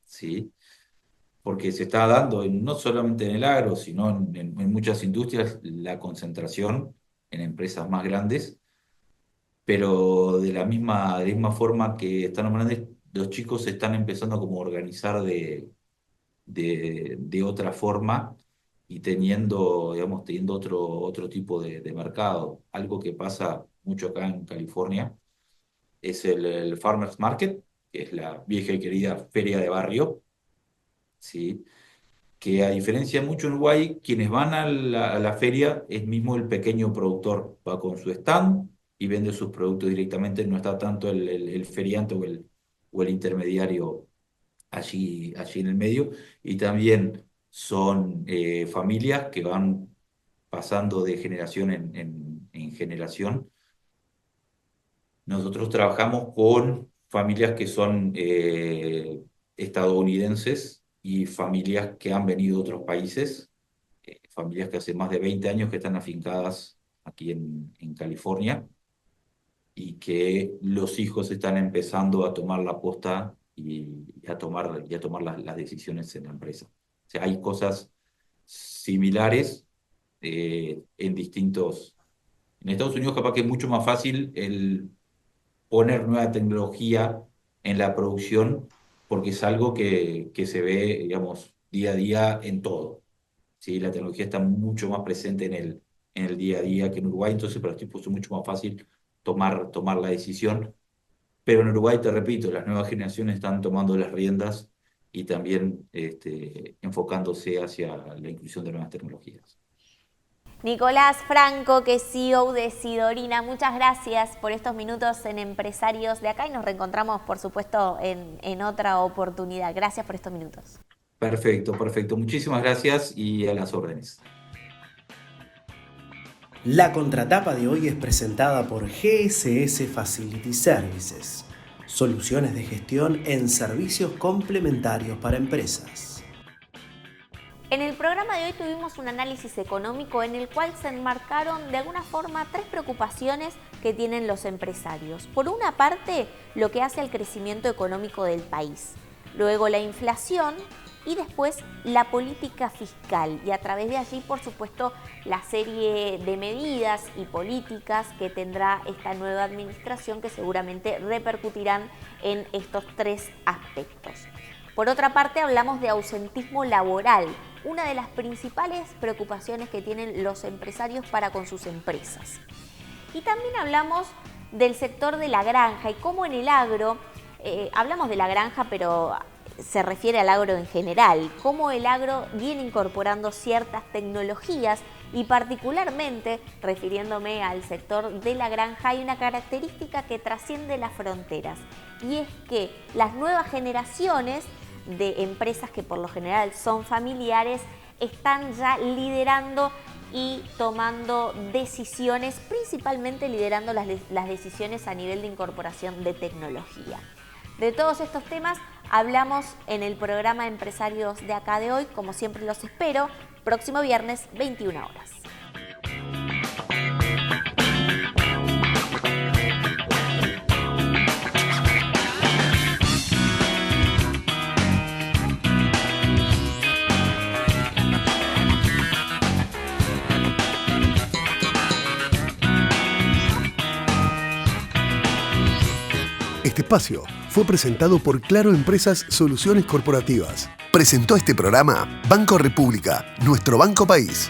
Speaker 12: ¿sí? Porque se está dando, no solamente en el agro, sino en muchas industrias, la concentración en empresas más grandes, pero de la misma forma que están más grandes, los chicos se están empezando como a organizar de otra forma y teniendo otro tipo de mercado. Algo que pasa mucho acá en California es el Farmers Market, que es la vieja y querida feria de barrio, ¿sí? Que a diferencia mucho en Uruguay, quienes van a la feria es mismo el pequeño productor, va con su stand y vende sus productos directamente, no está tanto el feriante o el intermediario allí en el medio, y también son familias que van pasando de generación en generación. Nosotros trabajamos con familias que son estadounidenses y familias que han venido de otros países, familias que hace más de 20 años que están afincadas aquí en California, y que los hijos están empezando a tomar la posta y a tomar las decisiones en la empresa. O sea, hay cosas similares en distintos... En Estados Unidos capaz que es mucho más fácil el poner nueva tecnología en la producción, porque es algo que se ve, digamos, día a día en todo, ¿sí? La tecnología está mucho más presente en el día a día que en Uruguay, entonces para los tipos es mucho más fácil tomar la decisión. Pero en Uruguay, te repito, las nuevas generaciones están tomando las riendas y también enfocándose hacia la inclusión de nuevas tecnologías.
Speaker 2: Nicolás Franco, que es CEO de Sidorina, muchas gracias por estos minutos en Empresarios de Acá, y nos reencontramos, por supuesto, en otra oportunidad. Gracias por estos minutos.
Speaker 12: Perfecto. Muchísimas gracias y a las órdenes.
Speaker 5: La contratapa de hoy es presentada por GSS Facility Services, soluciones de gestión en servicios complementarios para empresas.
Speaker 2: En el programa de hoy tuvimos un análisis económico en el cual se enmarcaron de alguna forma 3 preocupaciones que tienen los empresarios. Por una parte, lo que hace al crecimiento económico del país, luego la inflación y después la política fiscal, y a través de allí, por supuesto, la serie de medidas y políticas que tendrá esta nueva administración, que seguramente repercutirán en estos 3 aspectos. Por otra parte, hablamos de ausentismo laboral, una de las principales preocupaciones que tienen los empresarios para con sus empresas. Y también hablamos del sector de la granja y cómo en el agro, hablamos de la granja, pero se refiere al agro en general, cómo el agro viene incorporando ciertas tecnologías Y particularmente, refiriéndome al sector de la granja, hay una característica que trasciende las fronteras, y es que las nuevas generaciones de empresas, que por lo general son familiares, están ya liderando y tomando decisiones, principalmente liderando las decisiones a nivel de incorporación de tecnología. De todos estos temas hablamos en el programa Empresarios de Acá de hoy. Como siempre los espero, próximo viernes, 21 horas.
Speaker 1: Este espacio fue presentado por Claro Empresas Soluciones Corporativas. Presentó este programa Banco República, nuestro banco país.